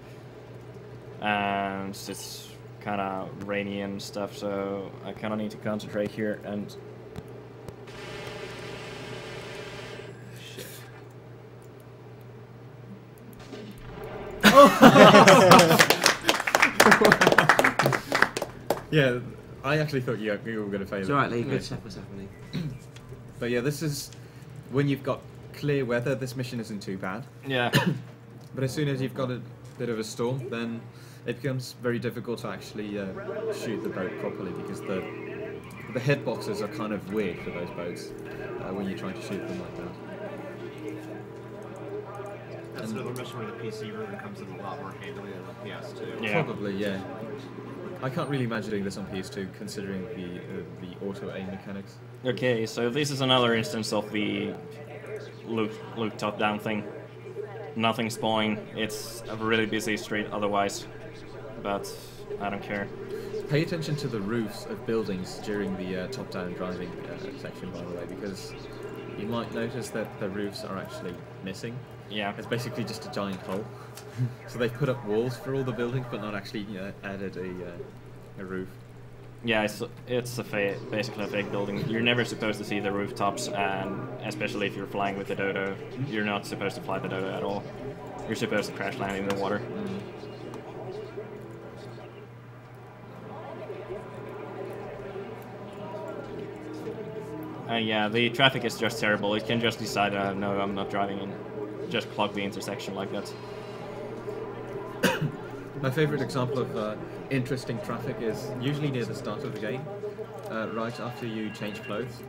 And it's kind of rainy and stuff, so I kind of need to concentrate here and... Shit. Yeah, I actually thought you were going to fail. It's alright, Lee, good stuff was happening. But yeah, this is... When you've got clear weather, this mission isn't too bad. Yeah. But as soon as you've got a bit of a storm, then it becomes very difficult to actually shoot the boat properly because the hitboxes are kind of weird for those boats when you're trying to shoot them like that. That's another mission where the PC version comes in a lot more handily than the PS2. Yeah. Probably, yeah. I can't really imagine doing this on PS2 considering the auto aim mechanics. Okay, so this is another instance of the loot top-down thing. Nothing spawning. It's a really busy street otherwise, but I don't care. Pay attention to the roofs of buildings during the top-down driving section, by the way, because you might notice that the roofs are actually missing. Yeah. It's basically just a giant hole. So they've put up walls for all the buildings, but not actually added a roof. Yeah, it's basically a fake building. You're never supposed to see the rooftops, and especially if you're flying with the Dodo, you're not supposed to fly the Dodo at all. You're supposed to crash land in the water. Yeah, the traffic is just terrible. It can just decide, no, I'm not driving, and just clog the intersection like that. My favourite example of interesting traffic is usually near the start of the game, right after you change clothes.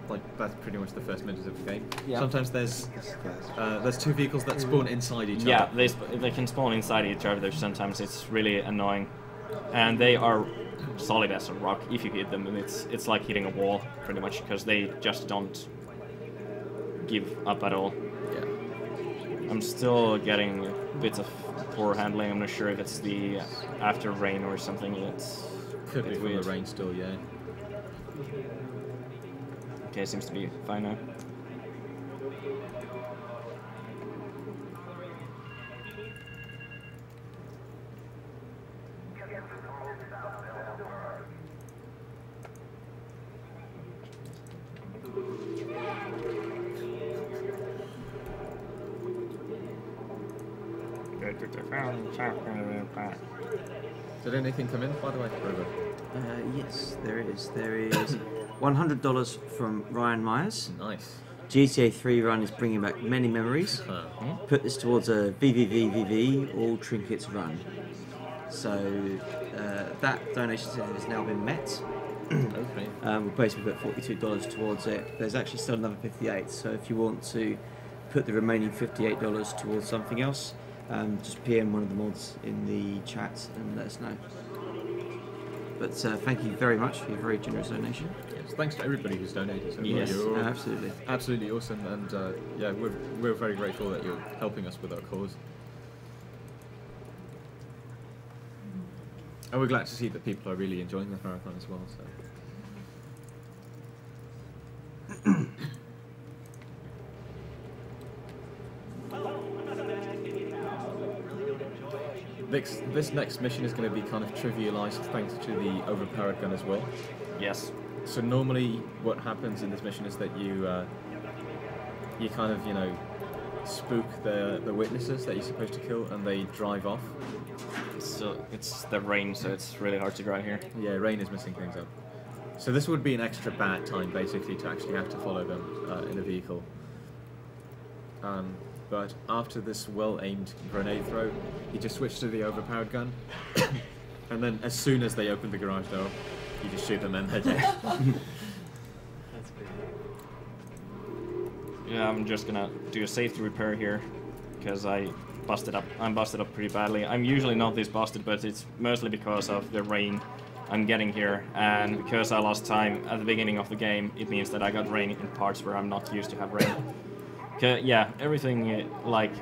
Like that's pretty much the first minute of the game. Yeah. Sometimes there's two vehicles that spawn inside each other. Yeah, they can spawn inside each other. Sometimes it's really annoying, and they are solid as a rock if you hit them. And it's like hitting a wall pretty much because they just don't give up at all. Yeah. I'm still getting bits of poor handling. I'm not sure if it's the after rain or something. It's could be from the rain still, yeah. Okay, seems to be fine now. Did anything come in, by the way, Robo? Yes, there is. There is $100 from Ryan Myers. Nice. GTA 3 Run is bringing back many memories. Put this towards a VVVVV, all trinkets run. So that donation has now been met. Okay. We'll basically put $42 towards it. There's actually still another $58. So if you want to put the remaining $58 towards something else, just PM one of the mods in the chat and let us know. But thank you very much for your very generous donation. Yes, thanks to everybody who's donated. So yes, absolutely. Absolutely awesome, and yeah, we're very grateful that you're helping us with our cause. And we're glad to see that people are really enjoying the marathon as well. So. this next mission is going to be kind of trivialized thanks to the overpowered gun as well. Yes. So normally, what happens in this mission is that you kind of spook the witnesses that you're supposed to kill, and they drive off. So it's the rain, so it's really hard to drive here. Yeah, rain is messing things up. So this would be an extra bad time, basically, to actually have to follow them in a vehicle. But after this well-aimed grenade throw, you just switch to the overpowered gun, and then as soon as they open the garage door, you just shoot them and they're dead. That's great. Yeah, I'm just gonna do a safety repair here, because I'm busted up pretty badly. I'm usually not this busted, but it's mostly because of the rain I'm getting here, and because I lost time at the beginning of the game, it means that I got rain in parts where I'm not used to have rain. Yeah, everything like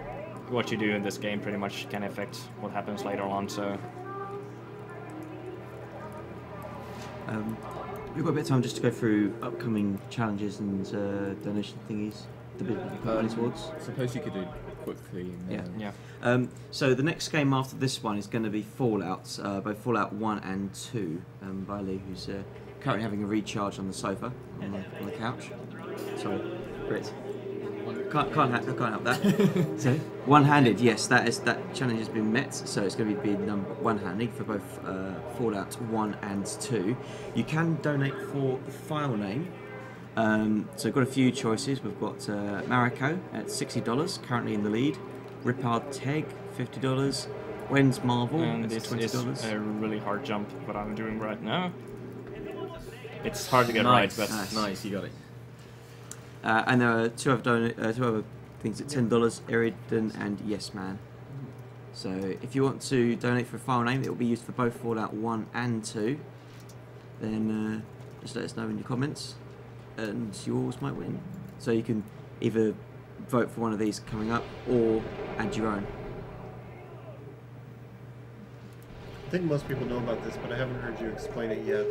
what you do in this game pretty much can affect what happens later on, so... We've got a bit of time just to go through upcoming challenges and donation thingies. The bit you put money towards. Suppose you could do quickly. Yeah. So the next game after this one is going to be Fallout, both Fallout 1 and 2, by Lee, who's currently having a recharge on the sofa, on the couch. Sorry, Brit. Can't help that. So one-handed, yes, that challenge has been met. So it's going to be one-handed for both Fallout 1 and 2. You can donate for the file name. So we've got a few choices. We've got Mariko at $60, currently in the lead. Ripard Teg, $50. When's Marvel? And this is a really hard jump, what I'm doing right now. It's hard to get right, but nice, you got it. And there are two other things at $10, Eridan and Yes Man. So if you want to donate for a file name, it will be used for both Fallout 1 and 2. Then just let us know in your comments, and yours might win. So you can either vote for one of these coming up, or add your own. I think most people know about this, but I haven't heard you explain it yet.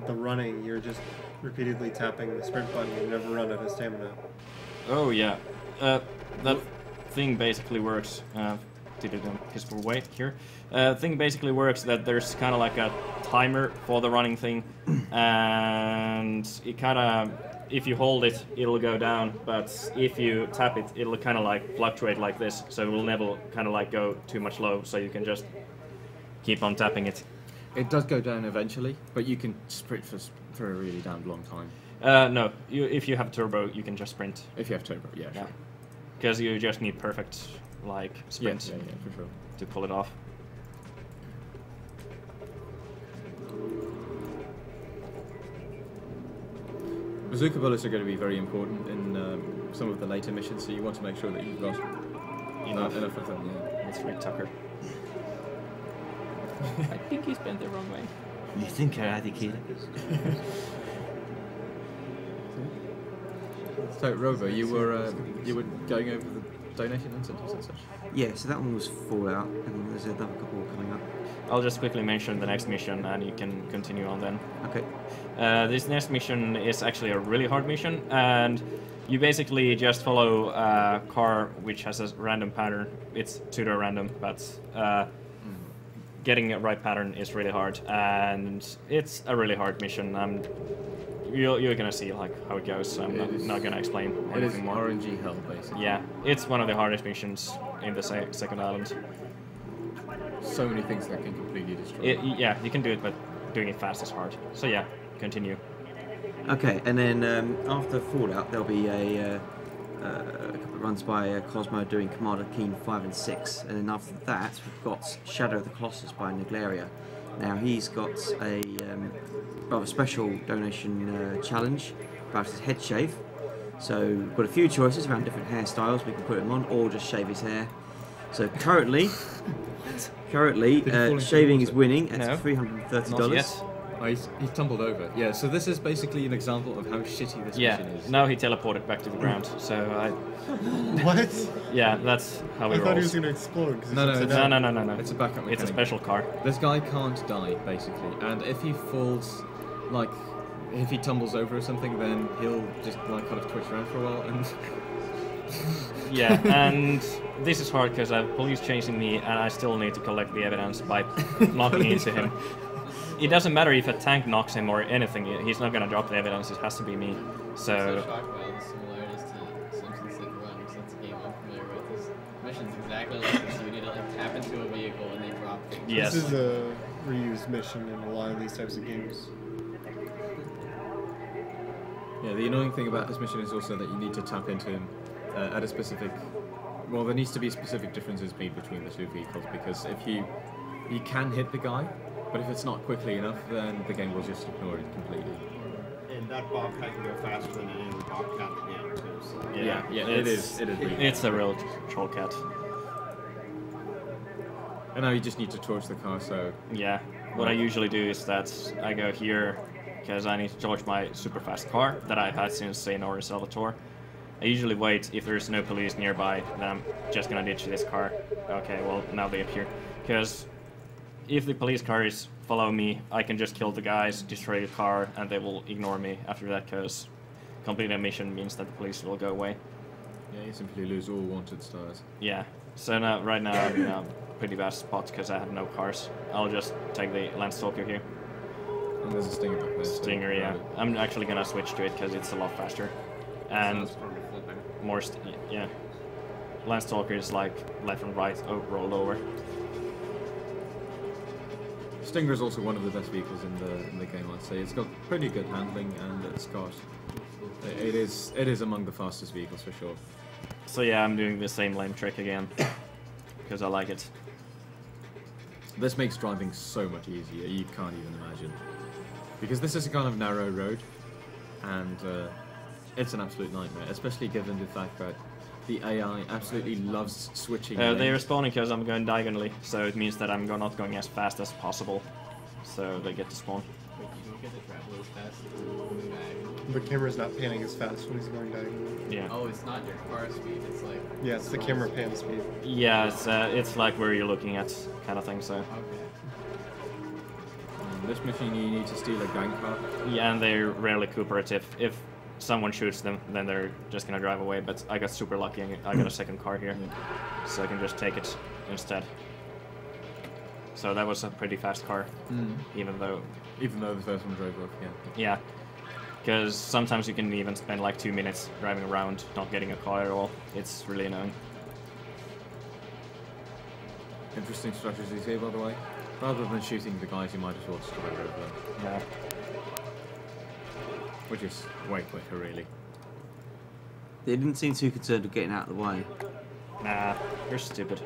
The running, you're just repeatedly tapping the sprint button. You never run out of stamina. Oh yeah, that thing basically works. Did it in peaceful way here. Thing basically works that there's kind of like a timer for the running thing, and it kind of, if you hold it, it'll go down, but if you tap it, it'll kind of like fluctuate like this, so it will never kind of like go too much low, so you can just keep on tapping it. It does go down eventually, but you can sprint for a really damn long time. No, if you have turbo, you can just sprint. If you have turbo, yeah, sure. Because you just need perfect, like, sprint yeah, for sure, to pull it off. Bazooka bullets are going to be very important in some of the later missions, so you want to make sure that you've got enough of them. Yeah. Let's read Tucker. I think he's bent the wrong way. You think I think he... So, Rover, you were going over the donation incentives and such? Yeah, so that one was Fallout, and there's another couple coming up. I'll just quickly mention the next mission, and you can continue on then. Okay. This next mission is actually a really hard mission, and you basically just follow a car which has a random pattern. It's pseudo-random, but getting a right pattern is really hard, and it's a really hard mission. You're gonna see like how it goes, so I'm not gonna explain anything more. It is RNG hell, basically. Yeah, it's one of the hardest missions in the second island. So many things that can completely destroy. Yeah, you can do it, but doing it fast is hard. So yeah, continue. Okay, and then after Fallout, there'll be a couple of runs by Cosmo doing Commander Keen 5 and 6, and then after that, we've got Shadow of the Colossus by Niglaria. Now he's got a rather special donation challenge about his head shave. So we've got a few choices around different hairstyles we can put him on, or just shave his hair. So currently, shaving is winning at $330. Oh, he's tumbled over. Yeah, so this is basically an example of how shitty this mission is. Now he teleported back to the ground, so I... What? Yeah, that's how he rolls. I thought he was going to explode. No. It's a backup mechanic. It's a special car. This guy can't die, basically, and if he falls, like, if he tumbles over or something, then he'll just, like, kind of twitch around for a while and Yeah, and this is hard because I have police chasing me, and I still need to collect the evidence by knocking into him. It doesn't matter if a tank knocks him or anything, he's not gonna drop the evidence, it has to be me. So... I'm so shocked by the similarities to Simpsons Hit and Run, because that's a game I'm familiar with. This mission's exactly like this. You need to like tap into a vehicle and they drop things. Yes. This is a reused mission in a lot of these types of games. Yeah, the annoying thing about this mission is also that you need to tap into him at a specific... Well, there needs to be specific differences made between the two vehicles, because if you can hit the guy, but if it's not quickly enough, then the game will just ignore it completely. And that Bobcat can go faster than any other Bobcat in the game, too. So. Yeah, it is. It is really it's a real troll cat. And now you just need to torch the car, so... Yeah, what I usually do is that I go here, because I need to torch my super fast car that I've had since Senor and Salvatore. I usually wait, if there's no police nearby, then I'm just gonna ditch this car. Okay, well, now they appear. Because if the police cars follow me, I can just kill the guys, destroy the car, and they will ignore me after that, because completing a mission means that the police will go away. Yeah, you simply lose all wanted stars. Yeah, so now, right now I'm in a pretty bad spot because I have no cars. I'll just take the Landstalker here. And there's a Stinger back there. Stinger, yeah. I'm actually gonna switch to it because it's a lot faster. And more, yeah. Landstalker is like left and right, roll over. Stinger is also one of the best vehicles in the game, I'd say. It's got pretty good handling, and it's got... It is among the fastest vehicles for sure. So yeah, I'm doing the same lame trick again, because I like it. This makes driving so much easier, you can't even imagine. Because this is a kind of narrow road, and it's an absolute nightmare, especially given the fact that the AI absolutely loves switching lanes. They're respawning because I'm going diagonally, so it means that I'm not going as fast as possible. So they get to spawn. Wait, you don't get to travel as fast The camera's not panning as fast when he's going diagonally. Yeah. Oh, it's not your car speed, it's like... Yeah, it's the camera pan speed. Yeah, it's like where you're looking at kind of thing, so... Okay. This mission you need to steal a gang car. Yeah, and they're rarely cooperative. If someone shoots them, then they're just gonna drive away, but I got super lucky and I got a second car here. So I can just take it instead. So that was a pretty fast car, even though the first one drove off, yeah. Yeah, because sometimes you can even spend like 2 minutes driving around not getting a car at all. It's really annoying. Interesting strategies here, by the way. Rather than shooting the guys, you might as well just drive over them. Yeah. Which is way quicker, really. They didn't seem too concerned with getting out of the way. Nah, you're stupid.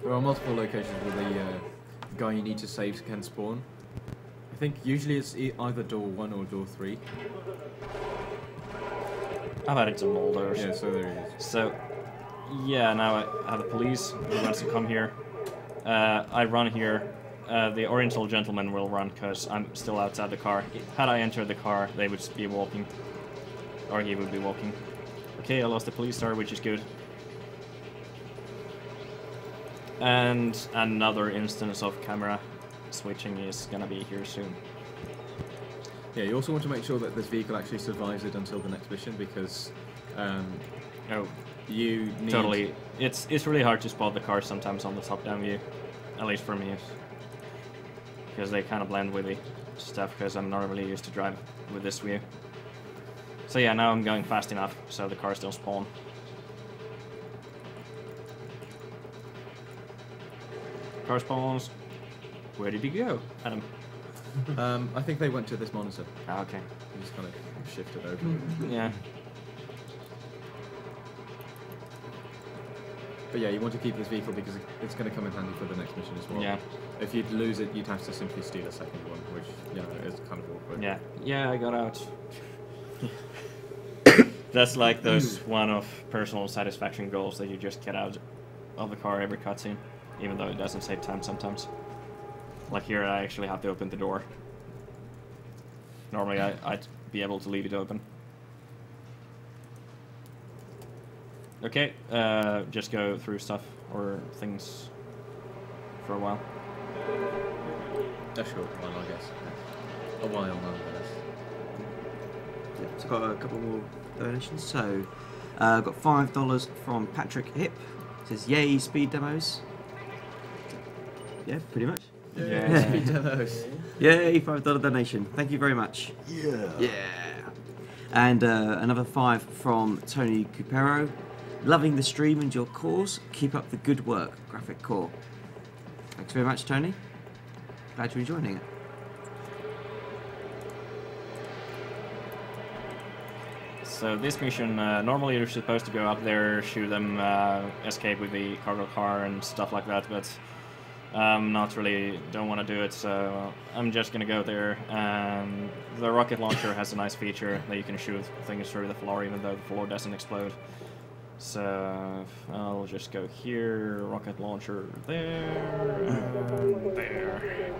There are multiple locations where the guy you need to save can spawn. I think usually it's either door 1 or door 3. How about it's a Mulder? Yeah, so there he is. So, yeah, now I have the police who wants to come here. I run here. The Oriental gentleman will run because I'm still outside the car. Had I entered the car, they would be walking. Or he would be walking. Okay, I lost the police star, which is good. And another instance of camera switching is gonna be here soon. Yeah, you also want to make sure that this vehicle actually survives it until the next mission, because you need... Totally. It's really hard to spot the cars sometimes on the top-down view. At least for me. Because they kind of blend with the stuff, because I'm not really used to drive with this view. So yeah, now I'm going fast enough, so the cars don't spawn. Car spawns. Where did he go, Adam? I think they went to this monitor. Ah, okay. You just kind of shifted over. Yeah. But yeah, you want to keep this vehicle because it's going to come in handy for the next mission as well. Yeah. If you'd lose it, you'd have to simply steal a second one, which, you know, is kind of awkward. Yeah. Yeah, I got out. That's like those one-off personal satisfaction goals that you just get out of the car every cutscene, even though it doesn't save time sometimes. Like here, I actually have to open the door. Normally, I'd be able to leave it open. Okay, just go through stuff or things for a while. A short while, I guess. A while, nonetheless. Yeah, it's got a couple more donations. So, Got $5 from Patrick Hip. Says, yay, speed demos. Yeah, pretty much. Yeah, speed demos. Yay, $5 donation. Thank you very much. Yeah. Yeah. And another 5 from Tony Cupero. Loving the stream and your cause. Keep up the good work, Graphic Core. Thanks very much, Tony. Glad you're enjoying it. So this mission, normally you're supposed to go up there, shoot them, escape with the cargo car and stuff like that, but not really, don't want to do it, so I'm just gonna go there. And the rocket launcher has a nice feature that you can shoot things through the floor even though the floor doesn't explode. So I'll just go here, rocket launcher there, and there.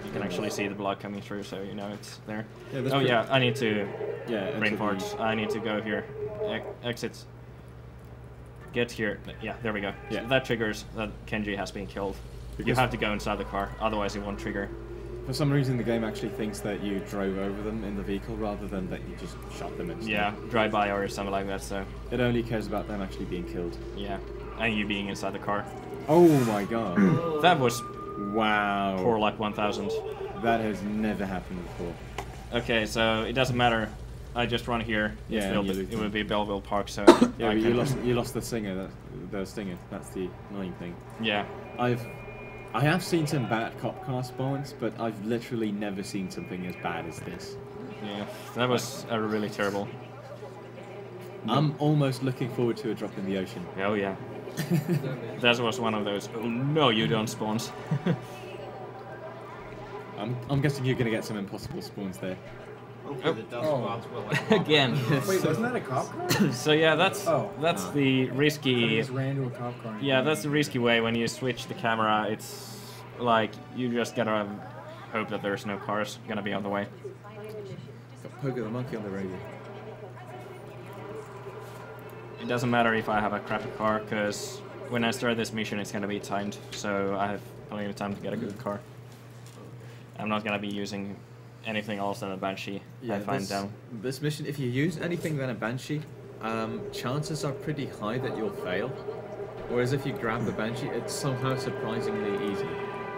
You can actually see the blood coming through, so you know it's there. Yeah, oh yeah, I need to reinforce. I need to go here. Exit. Get here. Yeah, there we go. Yeah. So that triggers that Kenji has been killed. Because you have to go inside the car, otherwise it won't trigger. For some reason the game actually thinks that you drove over them in the vehicle rather than that you just shot them instead. Yeah, drive-by or something like that, so... It only cares about them actually being killed. Yeah, and you being inside the car. Oh my god. That was... Wow. Poor luck 1000. That has never happened before. Okay, so it doesn't matter. I just run here. Yeah, it would be Belleville Park, so... Yeah, but you lost the stinger. That's the annoying thing. Yeah. I have seen some bad cop car spawns, but I've literally never seen something as bad as this. Yeah, that was really terrible. I'm almost looking forward to a drop in the ocean. Oh yeah. That was one of those, oh no you don't spawns. I'm guessing you're going to get some impossible spawns there. Again. Wait, wasn't that a cop car? So yeah, that's the risky. I just ran to a cop car. Yeah, that's the risky way when you switch the camera. It's like you just gotta hope that there's no cars gonna be on the way. Got Pogo the monkey on the radio. It doesn't matter if I have a crappy car, because when I start this mission, it's gonna be timed, so I have plenty of time to get a good car. I'm not gonna be using anything else than a Banshee. Yeah, I find down. This mission, if you use anything than a Banshee, chances are pretty high that you'll fail. Whereas if you grab the Banshee, it's somehow surprisingly easy.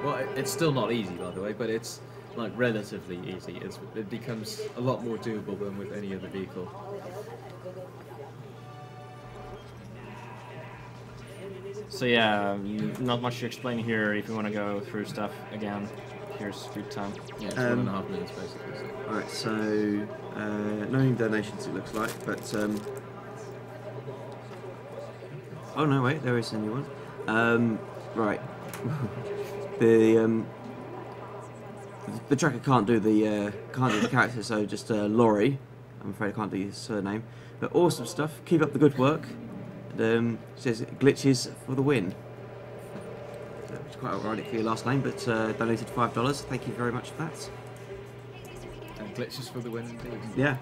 Well, it's still not easy, by the way, but it's like relatively easy. It becomes a lot more doable than with any other vehicle. So yeah, not much to explain here. If you want to go through stuff again, here's good time. Yeah, it's 1.5 minutes basically. So. Alright, so no new donations it looks like, but oh no, wait, there is a new one. Right, the tracker can't do the character, so just Laurie. I'm afraid I can't do his surname, but awesome stuff. Keep up the good work. And, says glitches for the win. It's quite ironic for your last name, but donated $5. Thank you very much for that. And glitches for the win indeed. Yeah.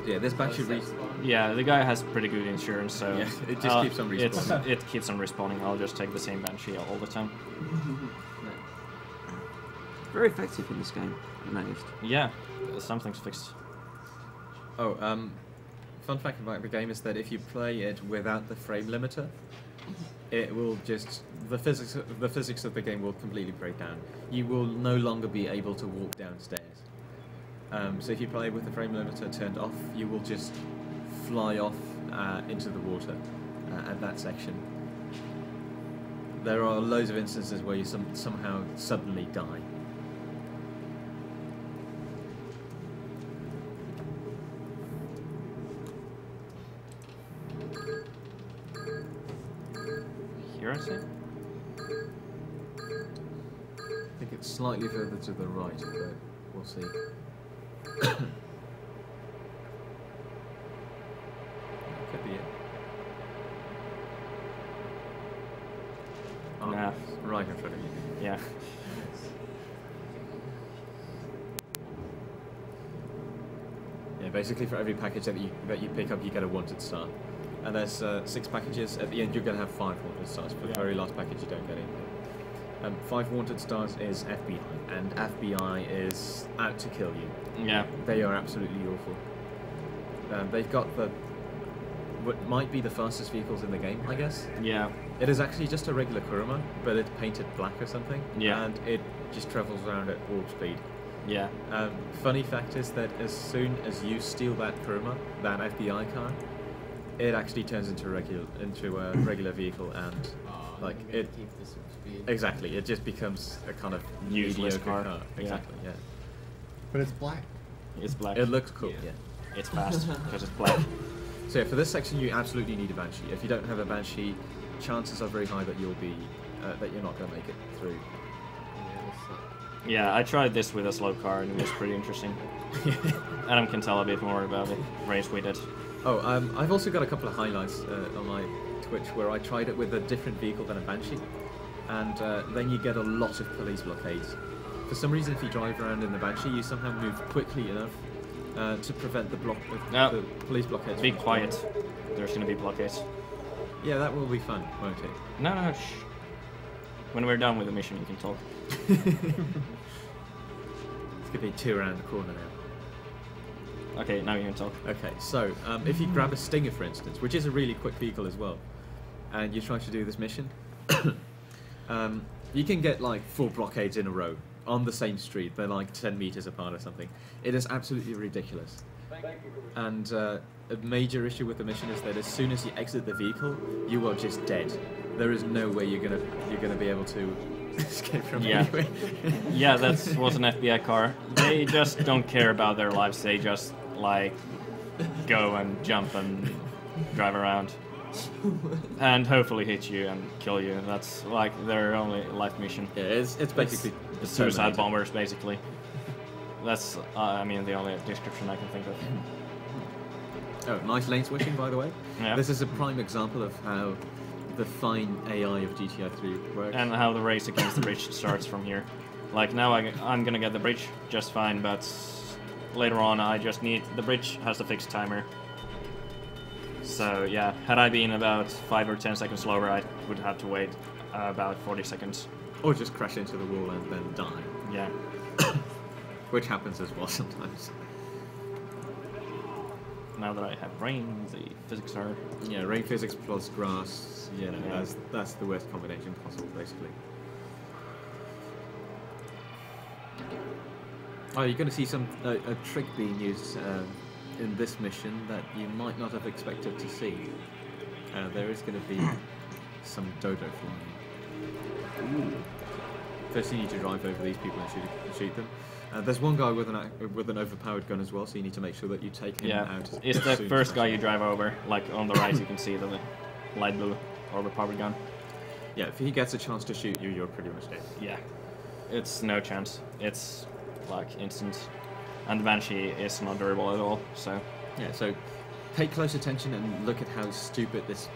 Yeah, this batch should Yeah, the guy has pretty good insurance, so yeah, it just keeps on respawning. It keeps on respawning. I'll just take the same Banshee all the time. Very effective in this game, I noticed. Yeah, something's fixed. Oh, fun fact about the game is that if you play it without the frame limiter, it will just the physics of the game will completely break down. You will no longer be able to walk downstairs. So if you play with the frame limiter turned off, you will just fly off into the water at that section. There are loads of instances where you somehow suddenly die. Here I see. I think it's slightly further to the right, but we'll see. Could be it. Oh, nah. Right in front of you. Yeah. Yeah, basically for every package that you pick up, you get a wanted star. And there's 6 packages. At the end, you're going to have 5 wanted stars. For the very last package, you don't get anything. 5 wanted stars is FBI, and FBI is out to kill you. Yeah. They are absolutely awful. They've got what might be the fastest vehicles in the game, I guess. Yeah. It is actually just a regular Kuruma, but it's painted black or something. Yeah. And it just travels around at warp speed. Yeah. Funny fact is that as soon as you steal that Kuruma, that FBI car, it actually turns into a regular vehicle, and like it. Keep the super speed. Exactly, it just becomes a kind of useless car. car. Exactly, yeah. But it's black. It's black. It looks cool. Yeah. It's fast because it's black. So yeah, for this section you absolutely need a Banshee. If you don't have a Banshee, chances are very high that you're not going to make it through. Yeah, I tried this with a slow car and it was pretty interesting. Adam can tell a bit more about the race we did. Oh, I've also got a couple of highlights on my Twitch where I tried it with a different vehicle than a Banshee, and then you get a lot of police blockades. For some reason, if you drive around in the Banshee, you somehow move quickly enough to prevent the police blockades. Be quiet. There's going to be blockades. Yeah, that will be fun, won't it? No, shh. When we're done with the mission, you can talk. It's going to be 2 around the corner now. Okay, now you can talk. Okay, so if you grab a Stinger, for instance, which is a really quick vehicle as well, and you try to do this mission, you can get like 4 blockades in a row on the same street. They're like 10 meters apart or something. It is absolutely ridiculous. And a major issue with the mission is that as soon as you exit the vehicle, you are just dead. There is no way you're gonna be able to escape from it anyway. Yeah, that was an FBI car. They just don't care about their lives. They just like go and jump and drive around and hopefully hit you and kill you. That's like their only life mission. Yeah, it's basically suicide bombers, basically. That's I mean the only description I can think of. Oh, nice lane switching, by the way. Yeah. This is a prime example of how the fine AI of GTA 3 works. And how the race against the bridge starts from here. Like now I'm gonna get the bridge just fine, but later on I just need... The bridge has a fixed timer. So yeah, had I been about 5 or 10 seconds slower, I would have to wait about 40 seconds. Or just crash into the wall and then die. Yeah. Which happens as well sometimes. Now that I have rain, the physics are... Yeah, rain physics plus grass, you know, that's the worst combination possible, basically. Oh, you're going to see a trick being used in this mission that you might not have expected to see. There is going to be some dodo flying. Ooh. First you need to drive over these people and shoot them. There's one guy with an overpowered gun as well, so you need to make sure that you take him out. It's the first guy you drive over. Like on the right, you can see the light blue overpowered gun. Yeah, if he gets a chance to shoot you, you're pretty much dead. Yeah, it's no chance. It's like instant, and the Banshee is not durable at all. So yeah, so pay close attention and look at how stupid this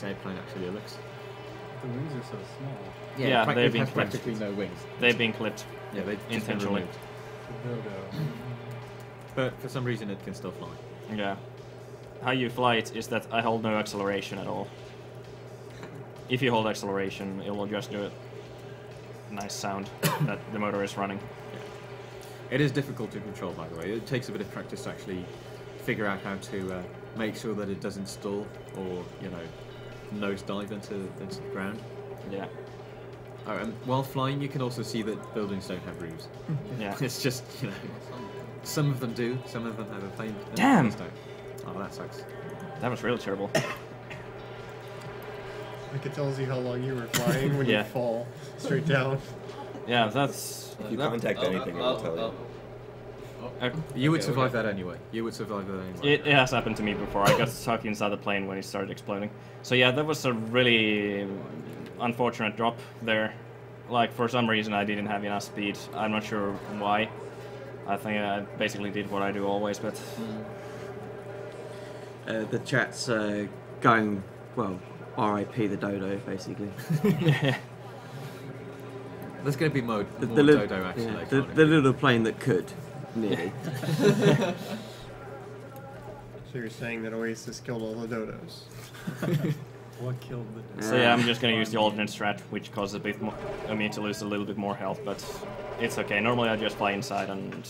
airplane actually looks. The wings are so small. Yeah, they've been practically no wings. They've been clipped. Yeah, they intentionally. But for some reason, it can still fly. Yeah. How you fly it is that I hold no acceleration at all. If you hold acceleration, it will just do a nice sound that the motor is running. Yeah. It is difficult to control, by the way. It takes a bit of practice to actually figure out how to make sure that it doesn't stall or, you know, nosedive into the ground. Yeah. Oh, and while flying, you can also see that buildings don't have roofs. Yeah. It's just, you know, some of them do, some of them have a plane. Damn! Oh, that sucks. That was really terrible. I could tell you how long you were flying when you fall straight down. Yeah, that's... If you contact anything, it will tell you. You would survive that anyway. You would survive that anyway. It has happened to me before. I got stuck inside the plane when it started exploding. So yeah, that was a really unfortunate drop there. Like, for some reason I didn't have enough speed. I'm not sure why. I think I basically did what I do always, but... The chat's going, well, RIP the dodo, basically. There's going to be more dodo action later on. The little plane that could. Nearly. So you're saying that Oasis killed all the dodos? What killed the So yeah, I'm just gonna use the alternate strat, which causes a bit more, me to lose a little bit more health, but it's okay. Normally I just fly inside and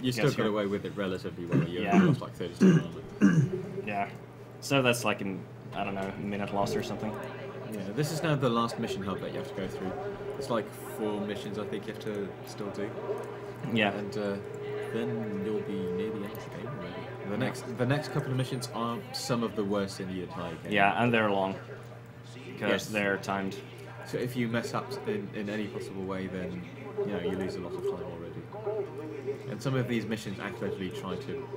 you still got away with it relatively well. You lost like 30 seconds. Yeah. So that's like in, I don't know, a minute lost or something. Yeah, this is now the last mission hub that you have to go through. It's like 4 missions I think you have to still do. Yeah. And then you'll be near the end of the game already. The next couple of missions are some of the worst in the entire game. Yeah, and they're long. Because they're timed. So if you mess up in any possible way, then you lose a lot of time already. And some of these missions actively try to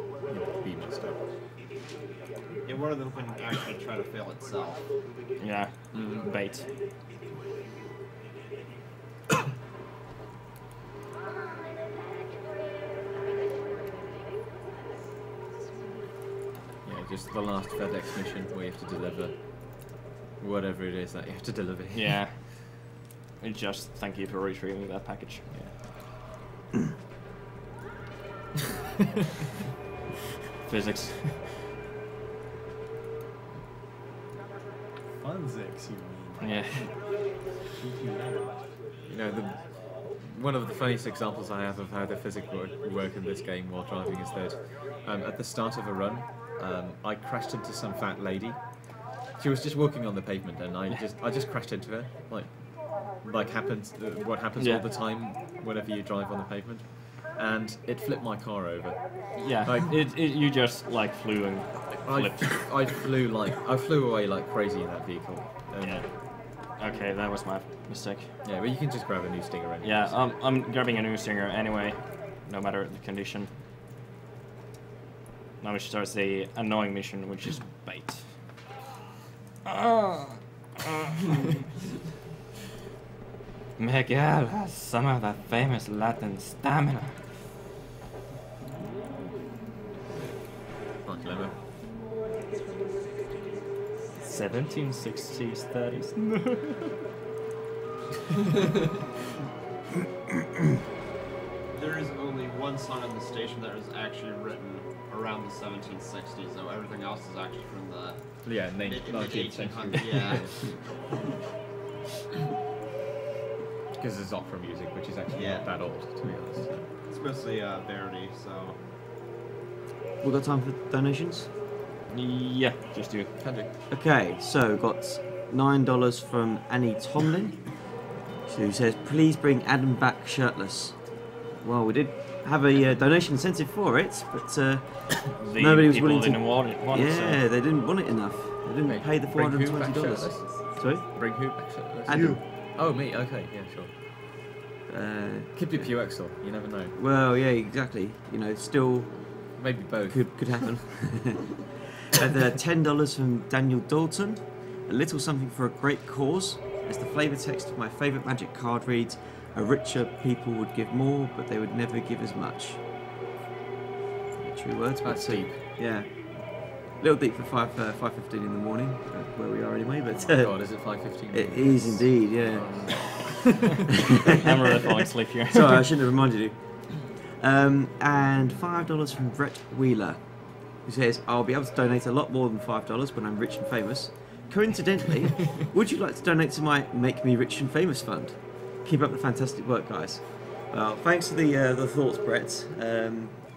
be messed up. Yeah, one of them can actually try to fail itself. Yeah, bait. Just the last FedEx mission where you have to deliver whatever it is that you have to deliver. Yeah. And just thank you for retrieving that package. Yeah. Physics. Funsics, you mean? Yeah. One of the funniest examples I have of how the physics work in this game while driving is that at the start of a run, I crashed into some fat lady. She was just walking on the pavement, and I just crashed into her, like happens what happens all the time whenever you drive on the pavement, and it flipped my car over. Yeah, like you just flew and flipped. I flew away like crazy in that vehicle. Yeah. Okay, that was my mistake. Yeah, but you can just grab a new Stinger anyway. Yeah, I'm grabbing a new Stinger anyway, no matter the condition. Now we starts the annoying mission, which is bait. Miguel has some of that famous Latin stamina. Like Lemon. 1760s, 30s. There is only one song on the station that was actually written around the 1760s, though everything else is actually from the mid-1800s. Yeah. Because it's opera music, which is actually not that old, to be honest. It's mostly Verdi, so. We got time for donations? Yeah, just do it. Can do. Okay, so got $9 from Annie Tomlin, who says, please bring Adam back shirtless. Well, we did have a donation incentive for it, but nobody was willing to. Want it, they didn't want it enough. They didn't pay the $420. Sorry? Bring who back shirtless? Adam. Oh, me? Okay, yeah, sure. Could be Puexel, you never know. Well, yeah, exactly. Still. Maybe both. Could happen. And $10 from Daniel Dalton. A little something for a great cause. As the flavour text of my favourite Magic card reads, a richer people would give more, but they would never give as much. True words, That's deep. Yeah. A little deep for 5:15 in the morning, where we are anyway. But oh God, is it 5:15? It is indeed, yeah. I'm really falling asleep here. Sorry, I shouldn't have reminded you. And $5 from Brett Wheeler, who says, I'll be able to donate a lot more than $5 when I'm rich and famous. Coincidentally, would you like to donate to my Make Me Rich and Famous fund? Keep up the fantastic work, guys. Well, thanks for the thoughts, Brett.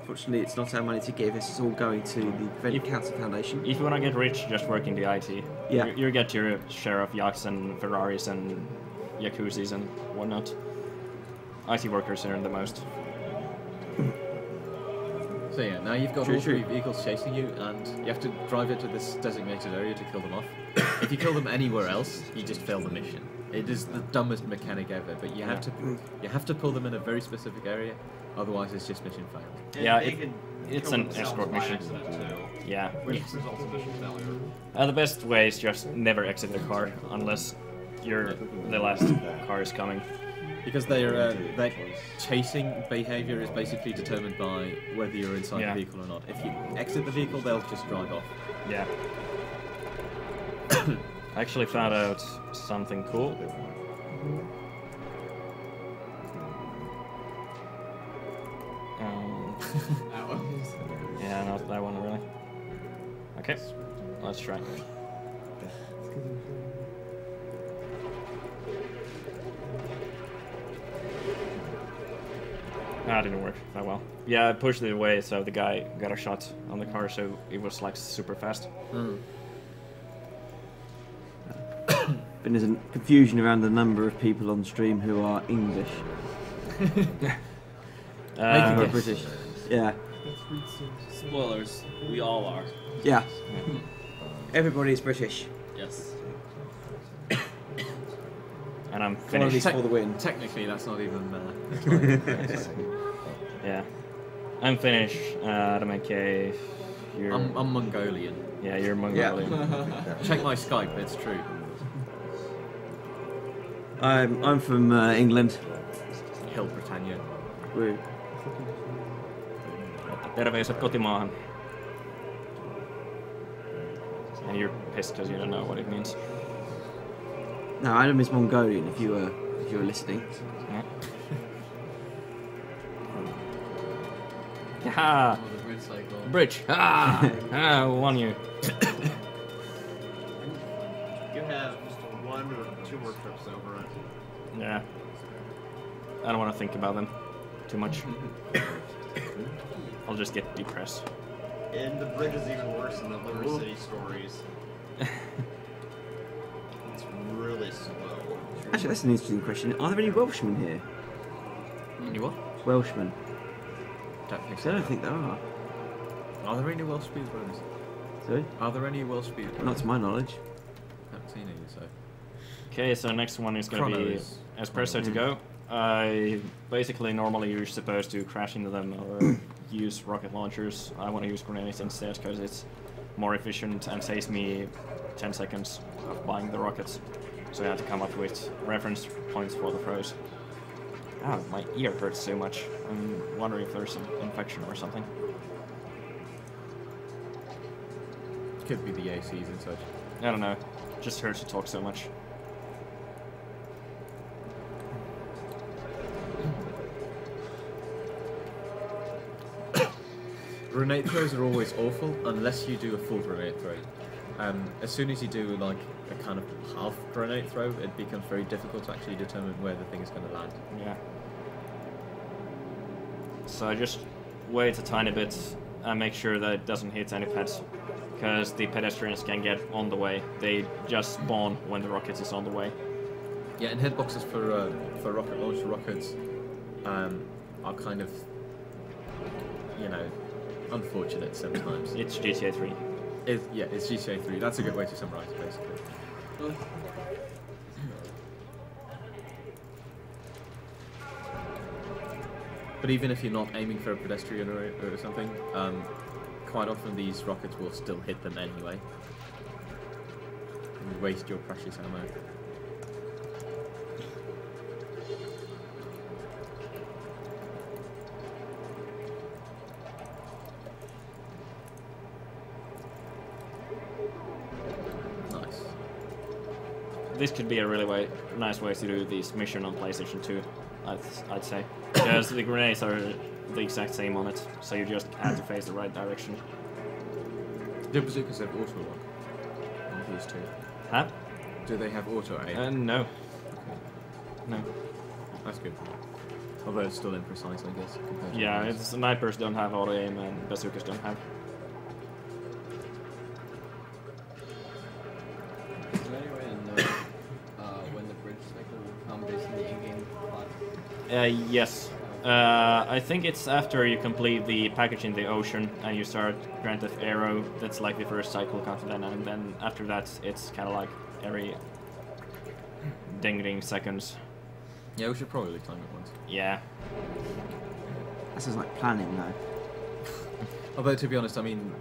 Unfortunately, it's not our money to give. This is all going to the Prevent Cancer Foundation. If you want to get rich, just work in the IT. Yeah. You get your share of yachts and Ferraris and Jacuzzis and whatnot. IT workers earn the most. So yeah, now you've got all three vehicles chasing you, and you have to drive it to this designated area to kill them off. If you kill them anywhere else, you just fail the mission. It is the dumbest mechanic ever, but you have to pull them in a very specific area, otherwise it's just mission failed. And yeah, it's an escort mission. Yeah. Which results in mission failure. The best way is just never exit the car unless the last car is coming. Because their chasing behaviour is basically determined by whether you're inside the vehicle or not. If you exit the vehicle, they'll just drive off. Yeah. I actually found out something cool. Yeah, not that one really. Okay, let's try. That didn't work that well. Yeah, I pushed it away so the guy got a shot on the car, so it was like super fast. But there's a confusion around the number of people on stream who are English. British. Yeah. Spoilers. We all are. Yeah. Everybody is British. Yes. And I'm finished. For the win. Technically, that's not even. Yeah. I'm Finnish. M2K2. I'm Mongolian. Yeah, you're Mongolian. Yeah. Check my Skype. It's true. I'm from England. Hill Britannia. Woo. Terveiset kotimaahan. And you're pissed because you don't know what it means. No, Adam is Mongolian. If you were listening. Yeah. Ha! Bridge. Ah! Won you. You have 1 or 2 more trips over it. Yeah. I don't want to think about them too much. I'll just get depressed. And the bridge is even worse than the Liver City stories. It's really slow. Actually, that's an interesting question. Are there any Welshmen here? Any what? Welshmen. Don't think I so. don't think there are. Are there any Welsh speedrunners? Sorry? Are there any Welsh speedrunners? Not to my knowledge. I haven't seen any, so. Okay, so next one is going to be Espresso to go. Basically, normally you're supposed to crash into them or use rocket launchers. I want to use grenades instead because it's more efficient and saves me 10 seconds of buying the rockets. So I have to come up with reference points for the throws. Ah, my ear hurts so much. I'm wondering if there's an infection or something. Could be the ACs and such. I don't know. Just hurts to talk so much. Grenade throws are always awful unless you do a full grenade throw. As soon as you do like a kind of half grenade throw, it becomes very difficult to actually determine where the thing is going to land. Yeah. So I just wait a tiny bit and make sure that it doesn't hit any pets, because the pedestrians can get on the way. They just spawn when the rocket is on the way. Yeah, and hitboxes for rocket launcher rockets are kind of, you know, unfortunate sometimes. It's GTA 3. Yeah, it's GTA 3. That's a good way to summarize it, basically. But even if you're not aiming for a pedestrian or something, quite often these rockets will still hit them anyway. And you waste your precious ammo. Nice. This could be a really nice way to do this mission on PlayStation 2, I'd say. Because the grenades are the exact same on it, so you just have to face the right direction. Do bazookas have auto lock on these two? Huh? Do they have auto aim? No. Okay. No. That's good. Although it's still imprecise, I guess. Yeah, it's, snipers don't have auto aim and bazookas don't have. Is there any way to know when the bridge cycle will come based on the in-game plot? Yes. I think it's after you complete the package in the ocean and you start Grand Theft Aero. That's like the first cycle countdown, and then after that it's kind of like every ding seconds. Yeah, we should probably time it once. Yeah. That sounds like planning, though. Although, to be honest, I mean,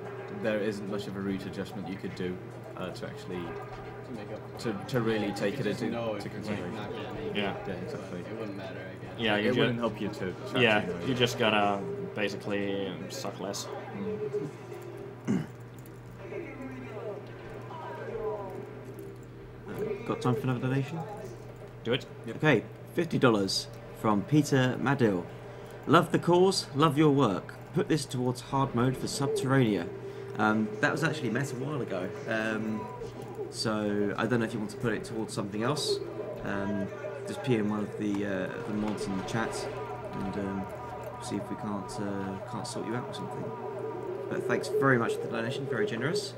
there isn't much of a route adjustment you could do to actually to really take it into consideration. Yeah. Yeah, exactly. It wouldn't matter, I guess. Yeah, it wouldn't help you to. Yeah, you just gotta basically suck less. Got time for another donation? Do it. Yep. Okay, $50 from Peter Madill. Love the cause, love your work. Put this towards hard mode for Subterranea. That was actually met a while ago. So I don't know if you want to put it towards something else. Just PM one of the mods in the chat and see if we can't sort you out with something. But thanks very much for the donation, very generous.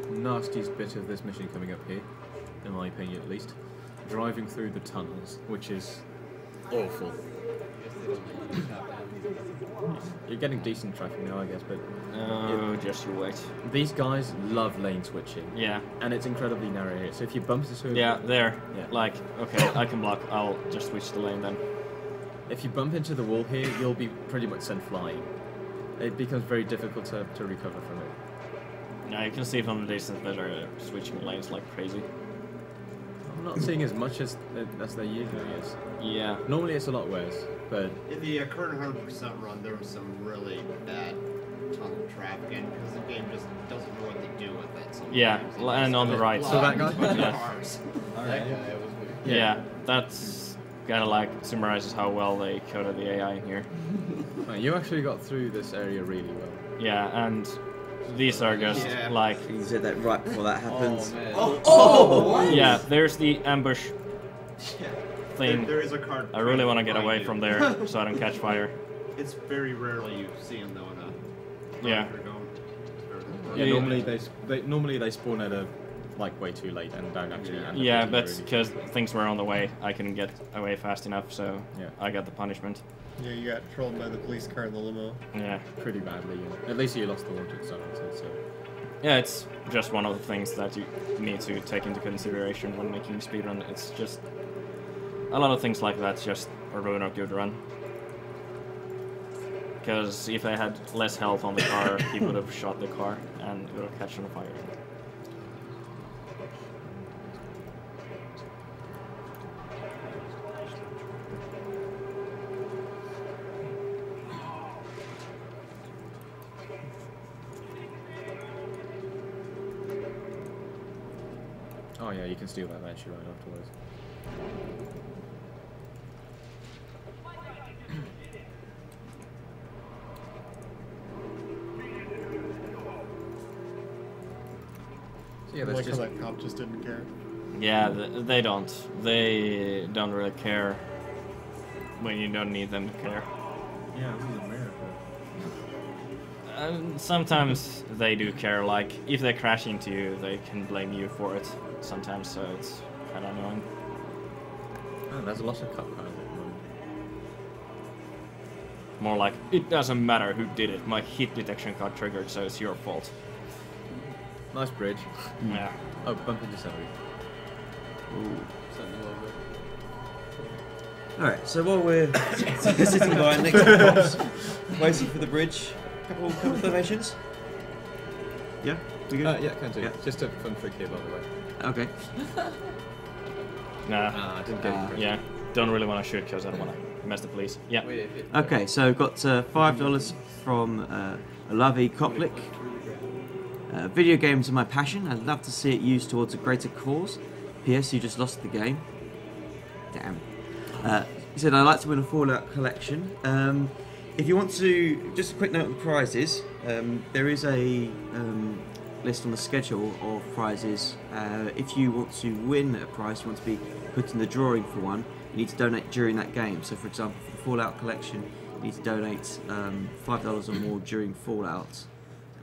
Nastiest bit of this mission coming up here, in my opinion at least, driving through the tunnels, which is awful. You're getting decent traffic now, I guess, but just you wait. These guys love lane switching. Yeah, and it's incredibly narrow here. So if you bump into like, okay, I can block. I'll just switch the lane then. If you bump into the wall here, you'll be pretty much sent flying. It becomes very difficult to recover from it. Yeah, you can see from the distance that they're switching lanes like crazy. I'm not seeing as much as there usually is. Yeah. Normally it's a lot worse, but... In the current 100% run, there was some really bad tunnel traffic in because the game just doesn't know what to do with it. Sometimes. Yeah, and on the right. So that guy? Yeah, that's kind of like summarizes how well they coded the AI in here. You actually got through this area really well. Yeah, and these are just like... You said that right before that happens. Yeah, there's the ambush thing. There is a card. I really want to get away from there so I don't catch fire. It's very rarely you see them though in a... Yeah. Normally they spawn at a way too late and don't actually end up. Yeah, but because things were on the way, I couldn't get away fast enough, so I got the punishment. Yeah, you got trolled by the police car in the limo. Yeah. Pretty badly, yeah. At least you lost the wanted zone, so... Yeah, it's just one of the things that you need to take into consideration when making speedrun. It's just... A lot of things like that just ruin a good run. Because if I had less health on the car, he would have shot the car and it would have catch on fire. Oh yeah, you can steal that eventually right afterwards. So yeah, like how that cop just didn't care. Yeah, they don't. They don't really care when you don't need them to care. Yeah, this is America. Sometimes they do care, like, if they crash into you, they can blame you for it sometimes, so it's kind of annoying. Oh, there's a lot of cop cars at the moment. More like, it doesn't matter who did it, my hit detection got triggered, so it's your fault. Nice bridge. Yeah. Oh, bump into somebody. Ooh. Alright, so while we're sitting by next to the cops, waiting for the bridge, couple of donations? Yeah? We good? Yeah, can do. Yeah. Just a fun trick here, by the way. Okay. Nah. I didn't get it. Yeah, don't really want to shoot because I don't want to mess the police. Yeah. Okay, so got $5 from Olavi Koplik. Video games are my passion. I'd love to see it used towards a greater cause. P.S. You just lost the game. Damn. He said, I'd like to win a Fallout collection. If you want to, just a quick note on the prizes. There is a list on the schedule of prizes. If you want to win a prize, you want to be put in the drawing for one, you need to donate during that game. So for example, for the Fallout collection, you need to donate $5 or more during Fallout.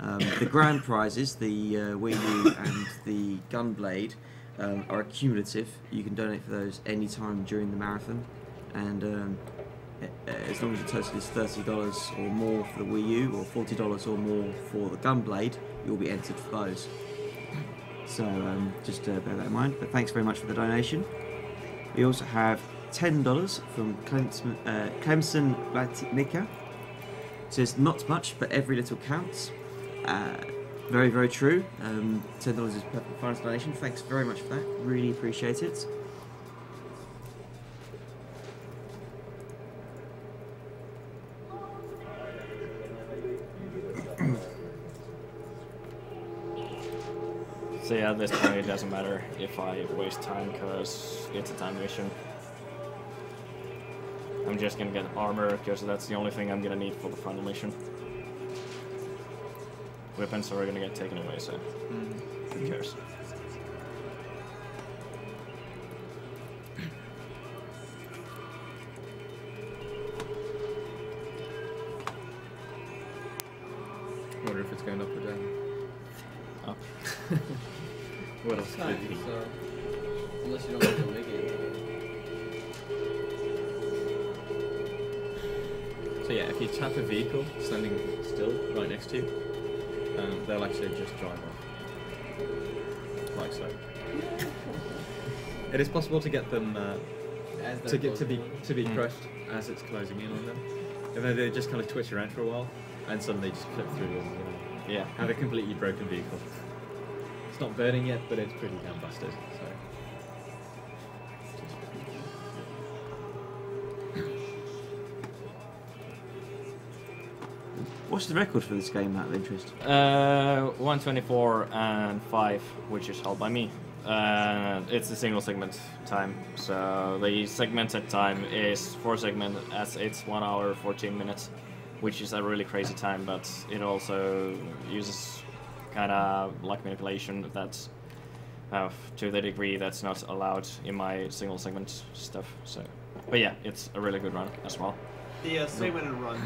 The grand prizes, the Wii U and the Gunblade, are cumulative. You can donate for those any time during the marathon, and as long as your total is $30 or more for the Wii U or $40 or more for the Gunblade, you'll be entered for those. So just bear that in mind. But thanks very much for the donation. We also have $10 from Clemson Blatnica. It says, not much, but every little counts. Very, very true. $10 is perfect finance donation. Thanks very much for that. Really appreciate it. So yeah, at this point it doesn't matter if I waste time because it's a time mission. I'm just gonna get armor because that's the only thing I'm gonna need for the final mission. weapons are gonna get taken away, so who cares? I wonder if it's going up or down. Up. What else could it be? So, unless you don't want to make it. So yeah, if you tap a vehicle standing still right next to you, they'll actually just drive off. Like so. It is possible to get them to be crushed as it's closing in on them. And then they just kind of twitch around for a while and suddenly just clip through them, Yeah. Have a completely broken vehicle. It's not burning yet, but it's pretty damn busted. So. What's the record for this game, out of interest? 124 and 5, which is held by me. It's a single segment time, so the segmented time is 4 segments as it's 1 hour 14 minutes, which is a really crazy time, but it also uses kind of luck manipulation that's to the degree that's not allowed in my single segment stuff. So, but yeah, it's a really good run as well. The segment and run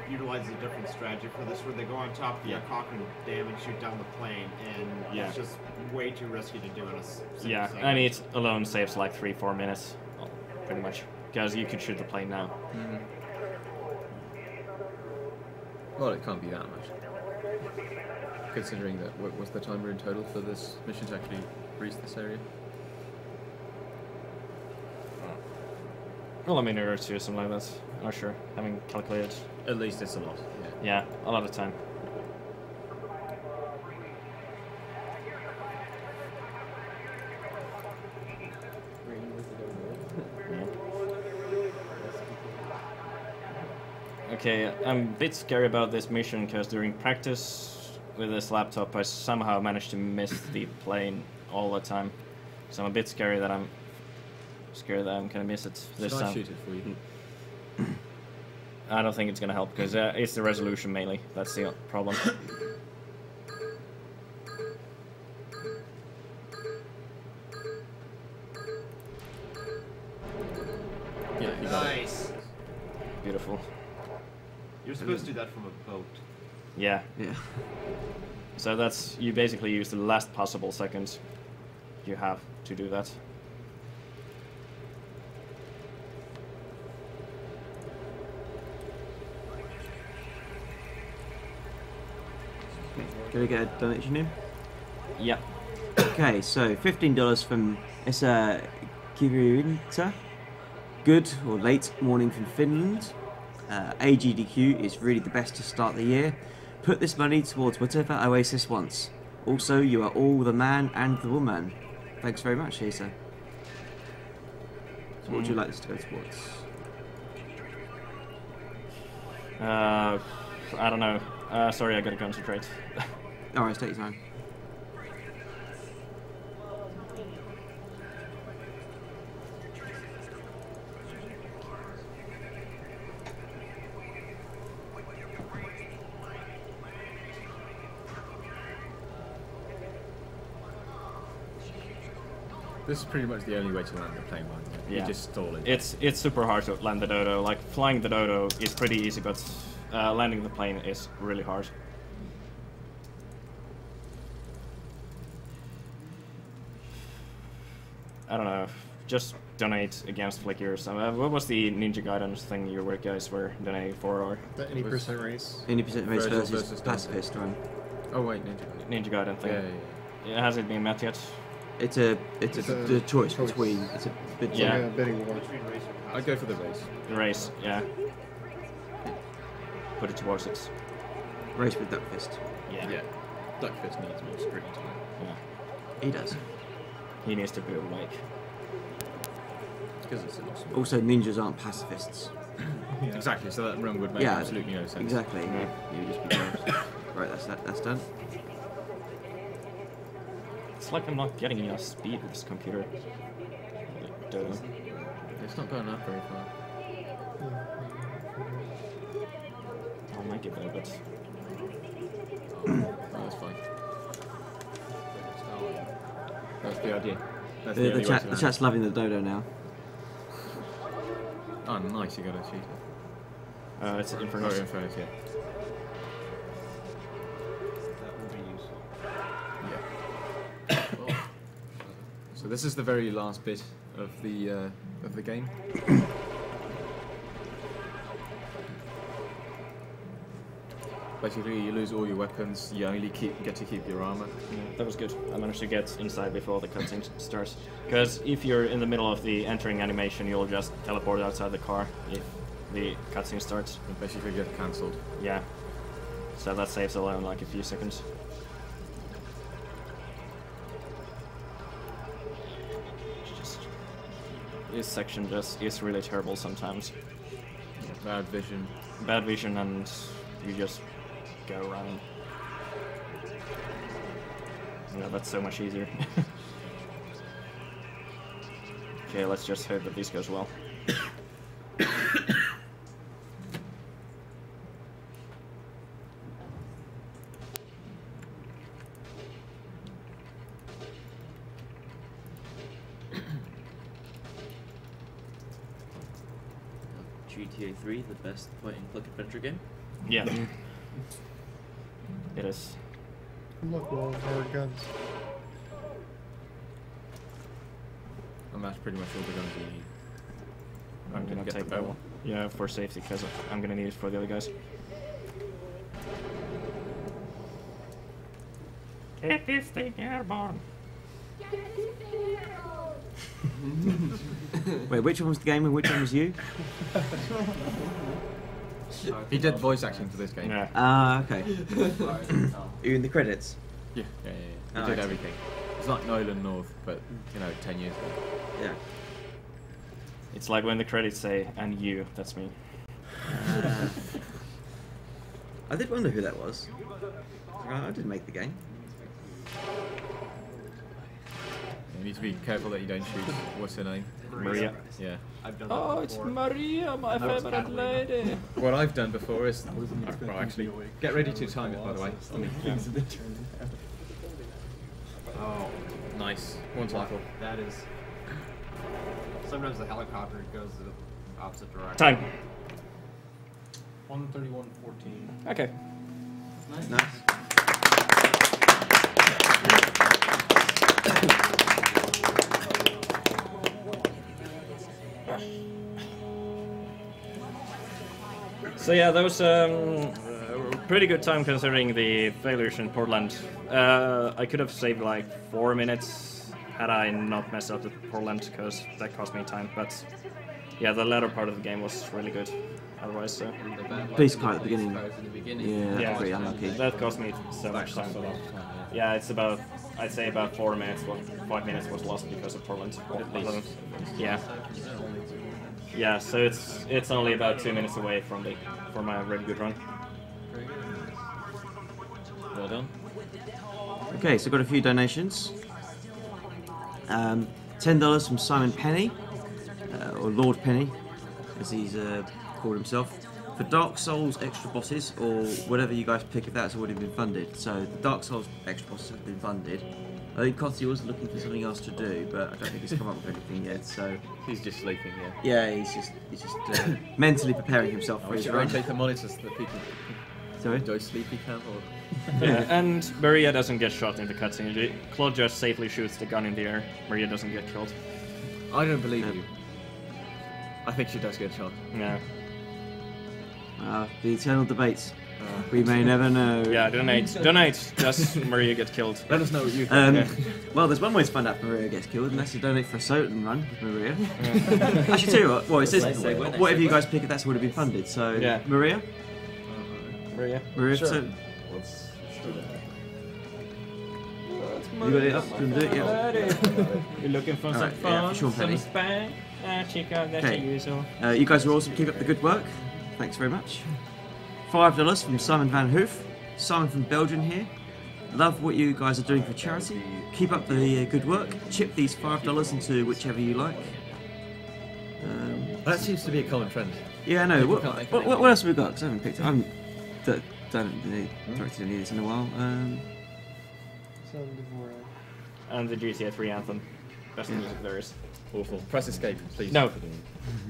utilizes a different strategy for this, where they go on top of the Cochrane Dam and shoot down the plane, and it's just way too risky to do in a single segment. And it alone saves like 3-4 minutes, well, pretty much, because you could shoot the plane now. Well, it can't be that much, considering that what's the timer in total for this mission to actually reach this area? Well, a minute or two, something like that. Not sure. Having calculated. At least it's a lot. Yeah, a lot of time. Okay, I'm a bit scary about this mission because during practice with this laptop I somehow managed to miss the plane all the time. So I'm a bit scared that I'm gonna miss it this time. Should I shoot it for you? I don't think it's gonna help because it's the resolution mainly. That's the problem. Yeah, nice. Beautiful. You're supposed to do that from a boat. Yeah. Yeah. So that's, you basically use the last possible seconds you have to do that. Can we get a donation in? Yeah. Okay, so $15 from Esa Kivirinta. Good or late morning from Finland. AGDQ is really the best to start the year. Put this money towards whatever Oasis wants. Also, you are all the man and the woman. Thanks very much, Esa. So what would you like this to go towards? I don't know. Sorry, I gotta concentrate. Alright, take your time. This is pretty much the only way to land the plane, right? Yeah. You just stall it. It's super hard to land the dodo. Like, flying the dodo is pretty easy, but landing the plane is really hard. I don't know. Just donate against Flickr. So, what was the Ninja Gaiden thing you guys were donating for? Or the any percent race. Any percent race versus pacifist one. Oh wait, Ninja Gaiden thing. Yeah. Has it been met yet? It's a choice between. It's a bit. Yeah. Like a bidding war. I'd go for the race. The race, yeah. Put it towards it. Race with Duckfist. Yeah. Duckfist needs more screen time. Yeah. He does. He needs to be awake. Because it's awesome. Also, ninjas aren't pacifists. Yeah. Exactly. So that run would make absolutely no sense. Exactly. Yeah. You just be right. That's done. It's like I'm not getting enough speed with this computer. Dodo. It's not going up very far. I'll make it though, but... That's the idea. That's the chat's loving the dodo now. Oh, nice, you got a cheater. It's Infernus. Oh, Infernus, yeah. That will be useful. Yeah. So this is the very last bit of the game. Basically, you lose all your weapons. You only get to keep your armor. Yeah, that was good. I managed to get inside before the cutscene starts. Because if you're in the middle of the entering animation, you'll just teleport outside the car if the cutscene starts. You basically get cancelled. Yeah. So that saves alone like a few seconds. This section just is really terrible sometimes. Bad vision. Bad vision, and you just go around. Yeah, that's so much easier. Okay, let's just hope that this goes well. GTA 3, the best point-and-click adventure game? Yeah. It is. Look, all hard guns. And that's pretty much all the guns you need. I'm gonna take that one. Yeah, for safety, because I'm gonna need it for the other guys. Get this thing airborne! Wait, which one was the game and which one was you? He did voice acting for this game. Yeah. Ah, okay. You in the credits? Yeah. He did everything. It's like Nolan North, but, 10 years ago. Yeah. It's like when the credits say, and you, that's me. I did wonder who that was. I didn't make the game. You need to be careful that you don't shoot. What's her name? Maria. Yeah. I've done Oh, that it's before. Maria, my favorite lady. What I've done before is, well, actually, get ready to time it, by the way. Oh, nice. One cycle. That is. Sometimes the helicopter goes the opposite direction. Time. 1:31:14. Okay. Nice. So yeah, that was a pretty good time considering the failures in Portland. I could have saved like 4 minutes had I not messed up with Portland, because that cost me time. But yeah, the latter part of the game was really good. Otherwise, so. Police car at the beginning. Yeah, pretty unlucky. That cost me so much time. Yeah, it's about, I'd say about 4 minutes, 5 minutes was lost because of Portland. At least. Yeah. Yeah, so it's only about 2 minutes away from my really good run. Well done. Okay, so got a few donations. $10 from Simon Penny, or Lord Penny, as he's called himself, for Dark Souls extra bosses, or whatever you guys pick if that's already been funded. So the Dark Souls extra bosses have been funded. I think Cotty was looking for something else to do, but I don't think he's come up with anything yet. So he's just sleeping. Yeah, he's just mentally preparing himself for his run. Rotate the monitors so that people. Sorry? Do I sleepy cam or? Yeah, and Maria doesn't get shot in the cutscene. Claude just safely shoots the gun in the air. Maria doesn't get killed. I don't believe you. I think she does get shot. Yeah. The eternal debates. We may never know. Yeah, donate. Does Maria get killed? Let us know what you think. Well, there's one way to find out if Maria gets killed, and that's to donate for a Soten run with Maria. Actually, tell you what. Well, it says whatever you guys pick, that's already been funded. So, yeah. Maria. Sure. So, Let's do that. you got it up? Can do it? Yeah. You're looking for some fun, some spam? Check out that usual. You guys are awesome. Keep up the good work. Thanks very much. $5 from Simon Van Hoof. Simon from Belgium here. Love what you guys are doing for charity. Keep up the good work. Chip these $5 into whichever you like. That seems to be a common trend. Yeah, I know. What else have we got? Because I haven't picked it. I haven't directed any of this in a while. And the GTA 3 anthem. Best music there is. Awful. Press escape, please. No.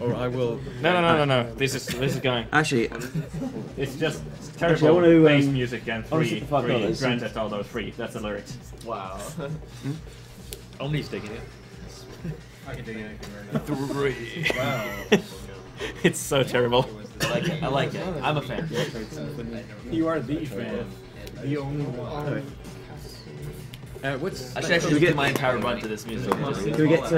Or I will. No. This is going. Actually, it's just terrible bass music and free. Grand Theft Auto 3. That's the lyrics. Wow. Only sticking it. I can dig anything right now. 3. Wow. It's so terrible. I like it. I'm a fan. You are the fan. The only one. I should actually get my entire run to this music. Can we get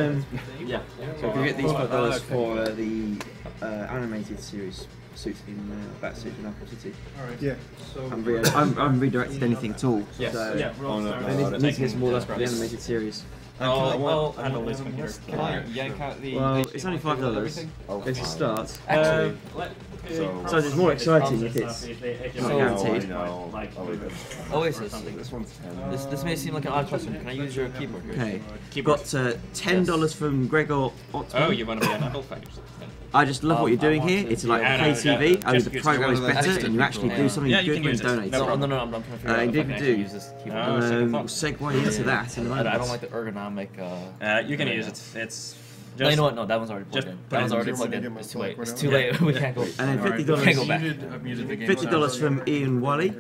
yeah? So can we get these $5 for the animated series suit in Batsuit in Apple City? Alright. Yeah. So I'm redirected anything at all. Yes. So Yeah. I need to get some more love for the animated series. I'll handle this computer. Can I yank out the? Well, it's only $5. It's a start. Actually, so it's more exciting if it's not guaranteed. Oasis. This one's 10. This may seem like an odd question. Can I use your keyboard here? Okay. Got $10 from Gregor Ottman. Oh, you want to be an Apple fan? I just love what you're doing here. It's like pay TV, only the program is better, and you actually do something good when you donate. No, I'm trying to figure out if I can actually use this keyboard. We'll segue into that in a moment. I don't like the ergonomic. You can use it. It's. No, you know what? No, that one's already plugged in. That one's already plugged in. It's too late. It's too late. We can't go. And then $50 from Ian Wally.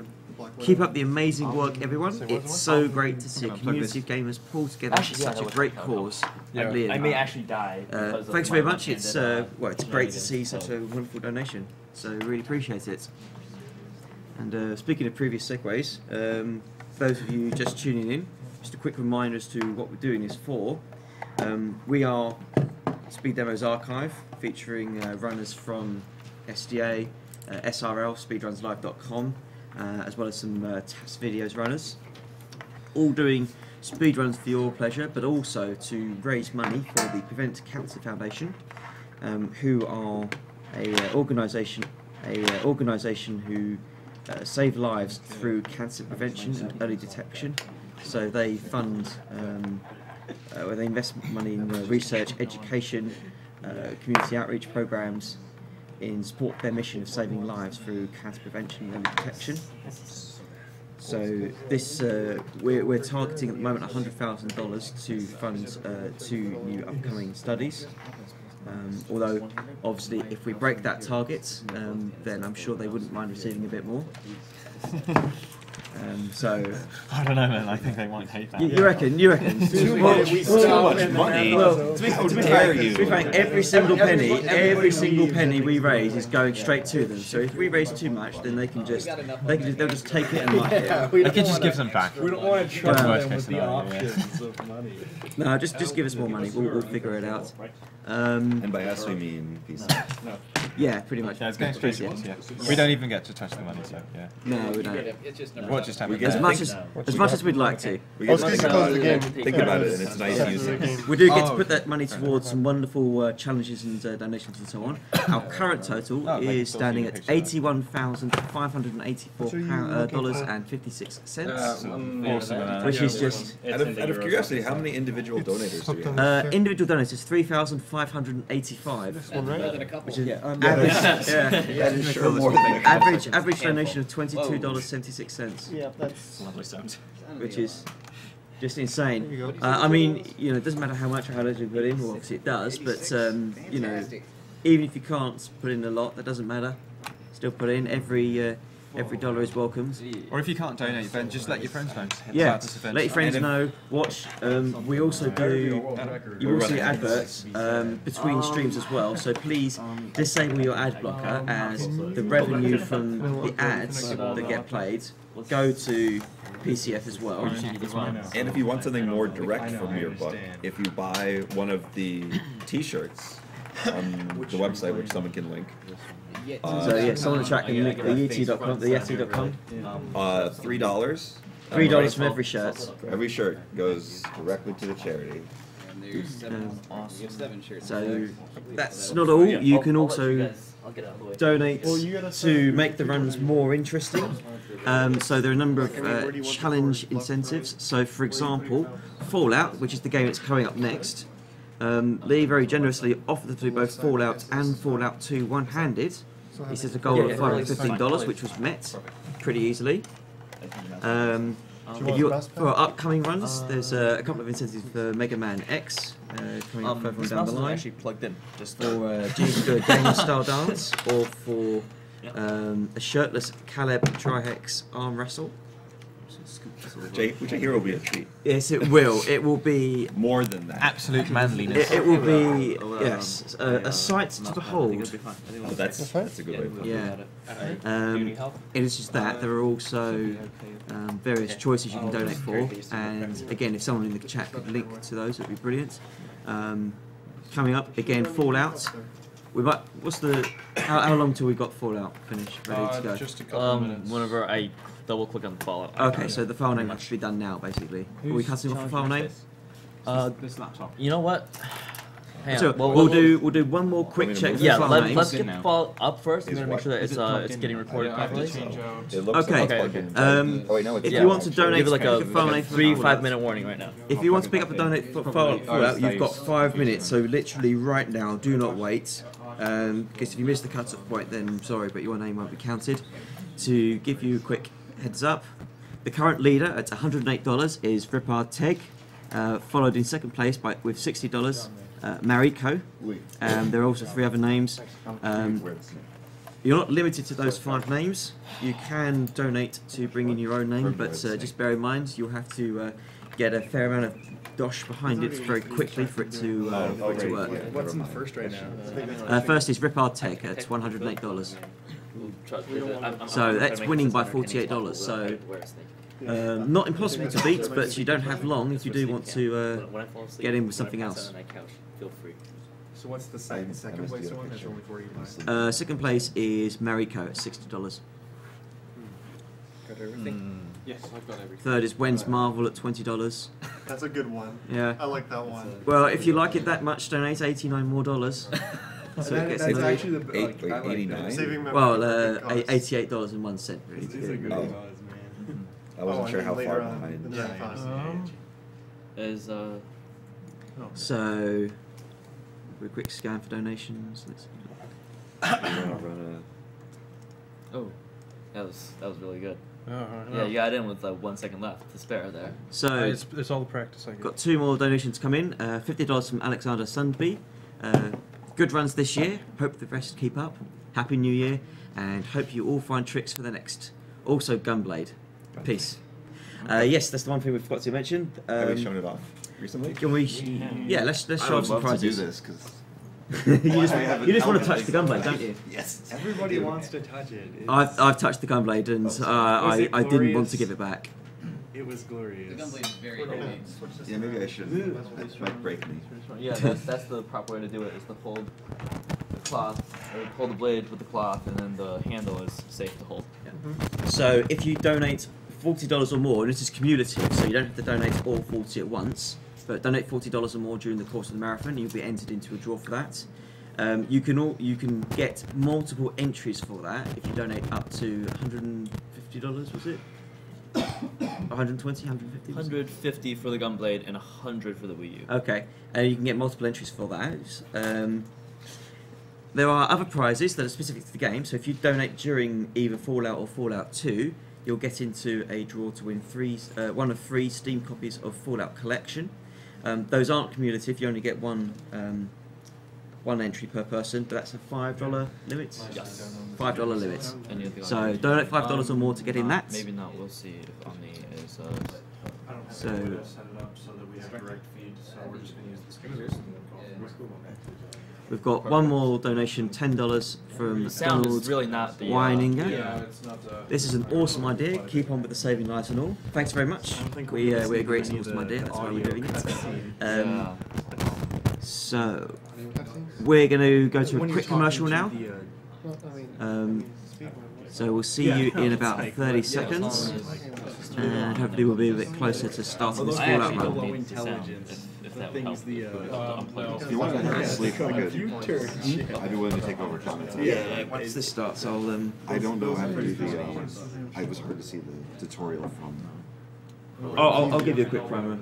Keep up the amazing work, everyone. It's so great to see a community of gamers pull together for such a great cause. I may actually die. Thanks very much. It's it's great to see such a wonderful donation. So really appreciate it. And speaking of previous segues, those of you just tuning in, just a quick reminder as to what we're doing this for. We are Speed Demos Archive, featuring runners from SDA, SRL, speedrunslive.com, as well as some TAS videos runners, all doing speedruns for your pleasure, but also to raise money for the Prevent Cancer Foundation, who are a organisation who save lives through cancer prevention and early detection. So they fund, they invest money in research, education, community outreach programs in support of their mission of saving lives through cancer prevention and detection. So this we're targeting at the moment $100,000 to fund 2 new upcoming studies. Although obviously if we break that target, then I'm sure they wouldn't mind receiving a bit more. So I don't know, man. I think they might hate that. You reckon? Too much money. Well, to be frank, every single penny we raise is going straight to them. So if we raise too much, then they'll just take it and like it. They can just give them back. We don't want to trust them with the options of money. No, just give us more money. We'll figure it out. And by us we mean peace. Yeah, pretty much. Yeah, it's going straight to us. Yeah. We don't even get to touch the money, so yeah. No, we don't. What just happened? As much as we'd like to. We get to think about it, and it's nice using. We do get to put that money towards some wonderful challenges and donations and so on. Our current total is standing at $81,584.56, Awesome. which is just. Out of curiosity, how many individual donators do we have? Individual donators 3,585. Which is average donation of $22.76. Yeah, that's lovely sound. Which is just insane. I mean, it doesn't matter how much or how little you put in. Well, obviously it does, but even if you can't put in a lot, that doesn't matter. Still put in. Every dollar is welcomed. Or if you can't donate, then just let your friends know. Yeah, let your friends know. Watch. We also do. You will see adverts between streams as well. So please disable your ad blocker, as the revenue from the ads that get played go to PCF as well. And if you want something more direct from your book, if you buy one of the T-shirts on the website, which someone can link. So yeah, someone in the chat can link the Yeti.com. $3. $3 from every shirt. Every shirt goes directly to the charity. So that's not all. You can also donate to make the runs more interesting. So there are a number of challenge incentives. So for example, Fallout, which is the game that's coming up next, Lee very generously offered to do both Fallout and Fallout 2 one-handed. He set a goal of $515, which was met pretty easily. For upcoming runs, there's a couple of incentives for Mega Man X coming up further down the line. Actually plugged in. Just for do a gaming style dance, or for a shirtless Caleb Trihex arm wrestle. Which I hear will be a treat. Yes, it will. It will be more than that. Absolute manliness. It will be a sight to behold. Oh, that's a good way of putting it. It is just that there are also various choices you can donate for, and again, if someone in the chat could link to those, it would be brilliant. Coming up again, Fallout. We might. How long till we got Fallout finished, ready to go? Just a couple of minutes. Whenever I double click on the Fallout. Okay, so the file name has to be done now, basically. Are we cutting off the file name? This laptop. You know what? So we'll do one more quick check. Yeah, let's get the file up first, and then make sure that it's getting recorded properly. Okay. If you want to donate, give it like a 3-5 minute warning right now. If you want to pick up the donate Fallout, you've got 5 minutes. So literally right now, do not wait. Because if you miss the cut-off point, then I'm sorry, but your name won't be counted. To give you a quick heads up, the current leader at $108 is Ripard Teg, followed in second place with $60, Mariko. There are also 3 other names. You're not limited to those 5 names. You can donate to bring in your own name, but just bear in mind you'll have to get a fair amount of dosh behind it very quickly for it to work. What's in first right now? First is Ripard Tech at $108. So that's winning by $48. So not impossible to beat, but you don't have long if you do want to get in with something else. So what's the second place one? There's only 4 you buy. Second place is Mariko at $60. Got everything? Yes, I've got everything. Third is When's Marvel at $20. That's a good one. Yeah. I like that one. Well, if you like it that much, donate $89 more. So it gets that's another actually the 89. Well, $88.01 really. These are good cause, man. I wasn't sure how far behind. So, a quick scan for donations. Let's Oh, that was really good. Oh, yeah, you got in with 1 second left to spare there. So it's all the practice I get. Got 2 more donations come in. $50 from Alexander Sundby. Good runs this year. Hope the rest keep up. Happy New Year, and hope you all find tricks for the next. Also, Gunblade. Peace. Yes, that's the one thing we forgot to mention. Have we shown it off recently? Can we? Yeah, let's show off some prizes. To do this because. you just want to touch the Gunblade, don't you? Yes. Everybody wants to touch it. I've touched the Gunblade, and I didn't want to give it back. It was glorious. The Gunblade is very heavy. Yeah, maybe I should. That might break me. Yeah, that's the proper way to do it. Is to hold the cloth, or hold the blade with the cloth, and then the handle is safe to hold. Yeah. So if you donate $40 or more, and this is cumulative, so you don't have to donate all 40 at once. But donate $40 or more during the course of the marathon, you'll be entered into a draw for that. You can get multiple entries for that if you donate up to $150. Was it? 120, 150? 150 for the Gunblade and 100 for the Wii U. Okay, and you can get multiple entries for that. There are other prizes that are specific to the game. So if you donate during either Fallout or Fallout 2, you'll get into a draw to win one of 3 Steam copies of Fallout Collection. Those aren't cumulative. You only get one entry per person, but that's a $5 limit. Yes. $5 limit. So donate $5 or more to get in that. Maybe not. We'll see if Omni is. So set it up so that we have direct feed. So we're just going to use the speakers. We've got one more donation, $10 from Donald really not the, Weininger. Yeah, it's not the, this is an awesome idea. Keep on with the saving lives and all. Thanks very much. We agree it's an awesome idea. That's why we're doing it. So we're going to go to a quick commercial now. So we'll see you in about 30 seconds, and hopefully we'll be a bit closer to starting this Fallout run. If you want to have sleep, I'd be willing to take over commenting. Yeah, once this starts, I don't know how to do the. I was hard to see the tutorial from. I'll give you a quick primer.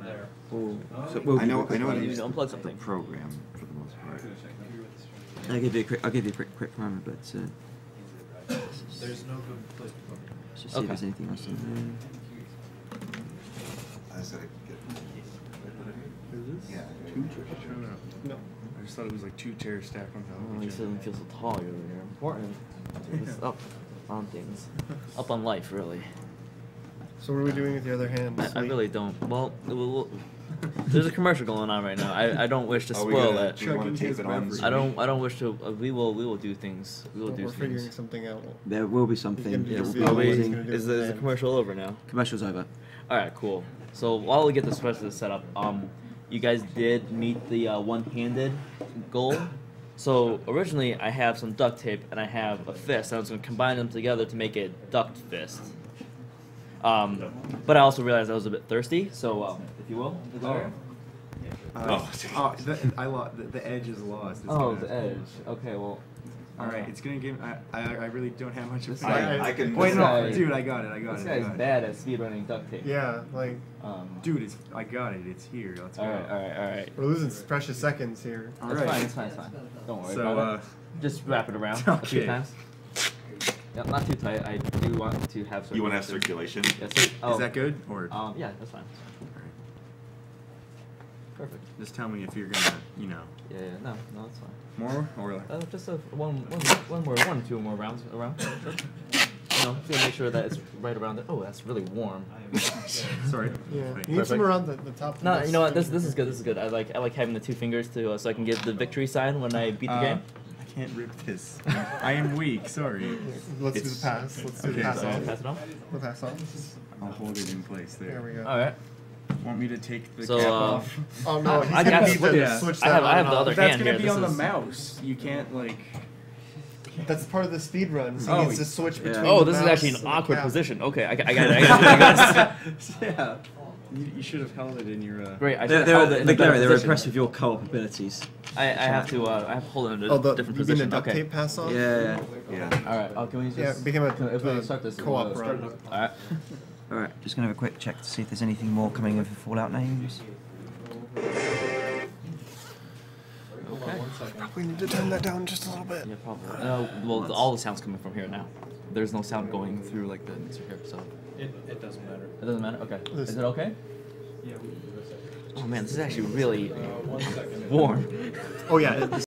I know how to use unplug something. The program for the most part. I'll give you a quick primer, but. There's no good place to put it. Let's just see if there's anything else in there. Yeah. 2 chairs? No. I just thought it was like 2 chairs stacked on top of each other. You feel so tall, you're important. It's up on things. Up on life, really. So what are we doing with the other hand? I really don't. Well, there's a commercial going on right now. I don't wish to spoil it. I don't wish to. We will do things. We will do things. We're figuring something out. There will be something. Is the commercial over now? Commercial's over. All right, cool. So while we get this rest of the setup, you guys did meet the one-handed goal. So originally I have some duct tape and I have a fist. I was going to combine them together to make a duct fist. But I also realized I was a bit thirsty, so if you will. The edge is lost. It's the edge. Okay, well. All right, it's gonna give. I really don't have much of. I can. Wait, no, dude, I got it. This guy's bad at speedrunning duct tape. Yeah, like. Dude, I got it. It's here. Let's go. All right. We're losing precious seconds here. It's fine. Don't worry about it. Just wrap it around a few times. Yeah, not too tight. I do want to have circulation. You want to have circulation? Yes, Is that good? Or yeah, that's fine. Perfect. Just tell me if you're gonna, Yeah, no, it's fine. More or just one more, 1 or 2 more rounds around. To make sure that it's right around it. Oh, that's really warm. Sorry. Yeah. You need some around the top. No, you know what? This is good. This is good. I like having the 2 fingers to so I can get the victory sign when I beat the game. I can't rip this. I am weak. Sorry. Let's do the pass. Let's do the pass off. Pass it off. The pass off. I'll hold it in place there. There we go. All right. Want me to take the cap off? Oh no, I got switch that I have the other That's hand gonna here. be on the mouse. You can't That's part of the speed run. So he needs to switch between. Oh, this is actually an awkward position. Okay, I got it. Yeah. You should have held it in your. Great. They're impressed with your co-op abilities. I have to hold it in a different position. You mean the duct tape pass off? Yeah. All right. Oh, can we just? Yeah, became if we start this co-op run. All right. Alright, just going to have a quick check to see if there's anything more coming in for Fallout names. Okay. We need to turn that down just a little bit. Yeah, probably. Well, all the sound's coming from here now. There's no sound going through like the mixer here, so. It doesn't matter. It doesn't matter? Okay. Is it okay? Yeah. Oh man, this is actually really warm. Oh yeah.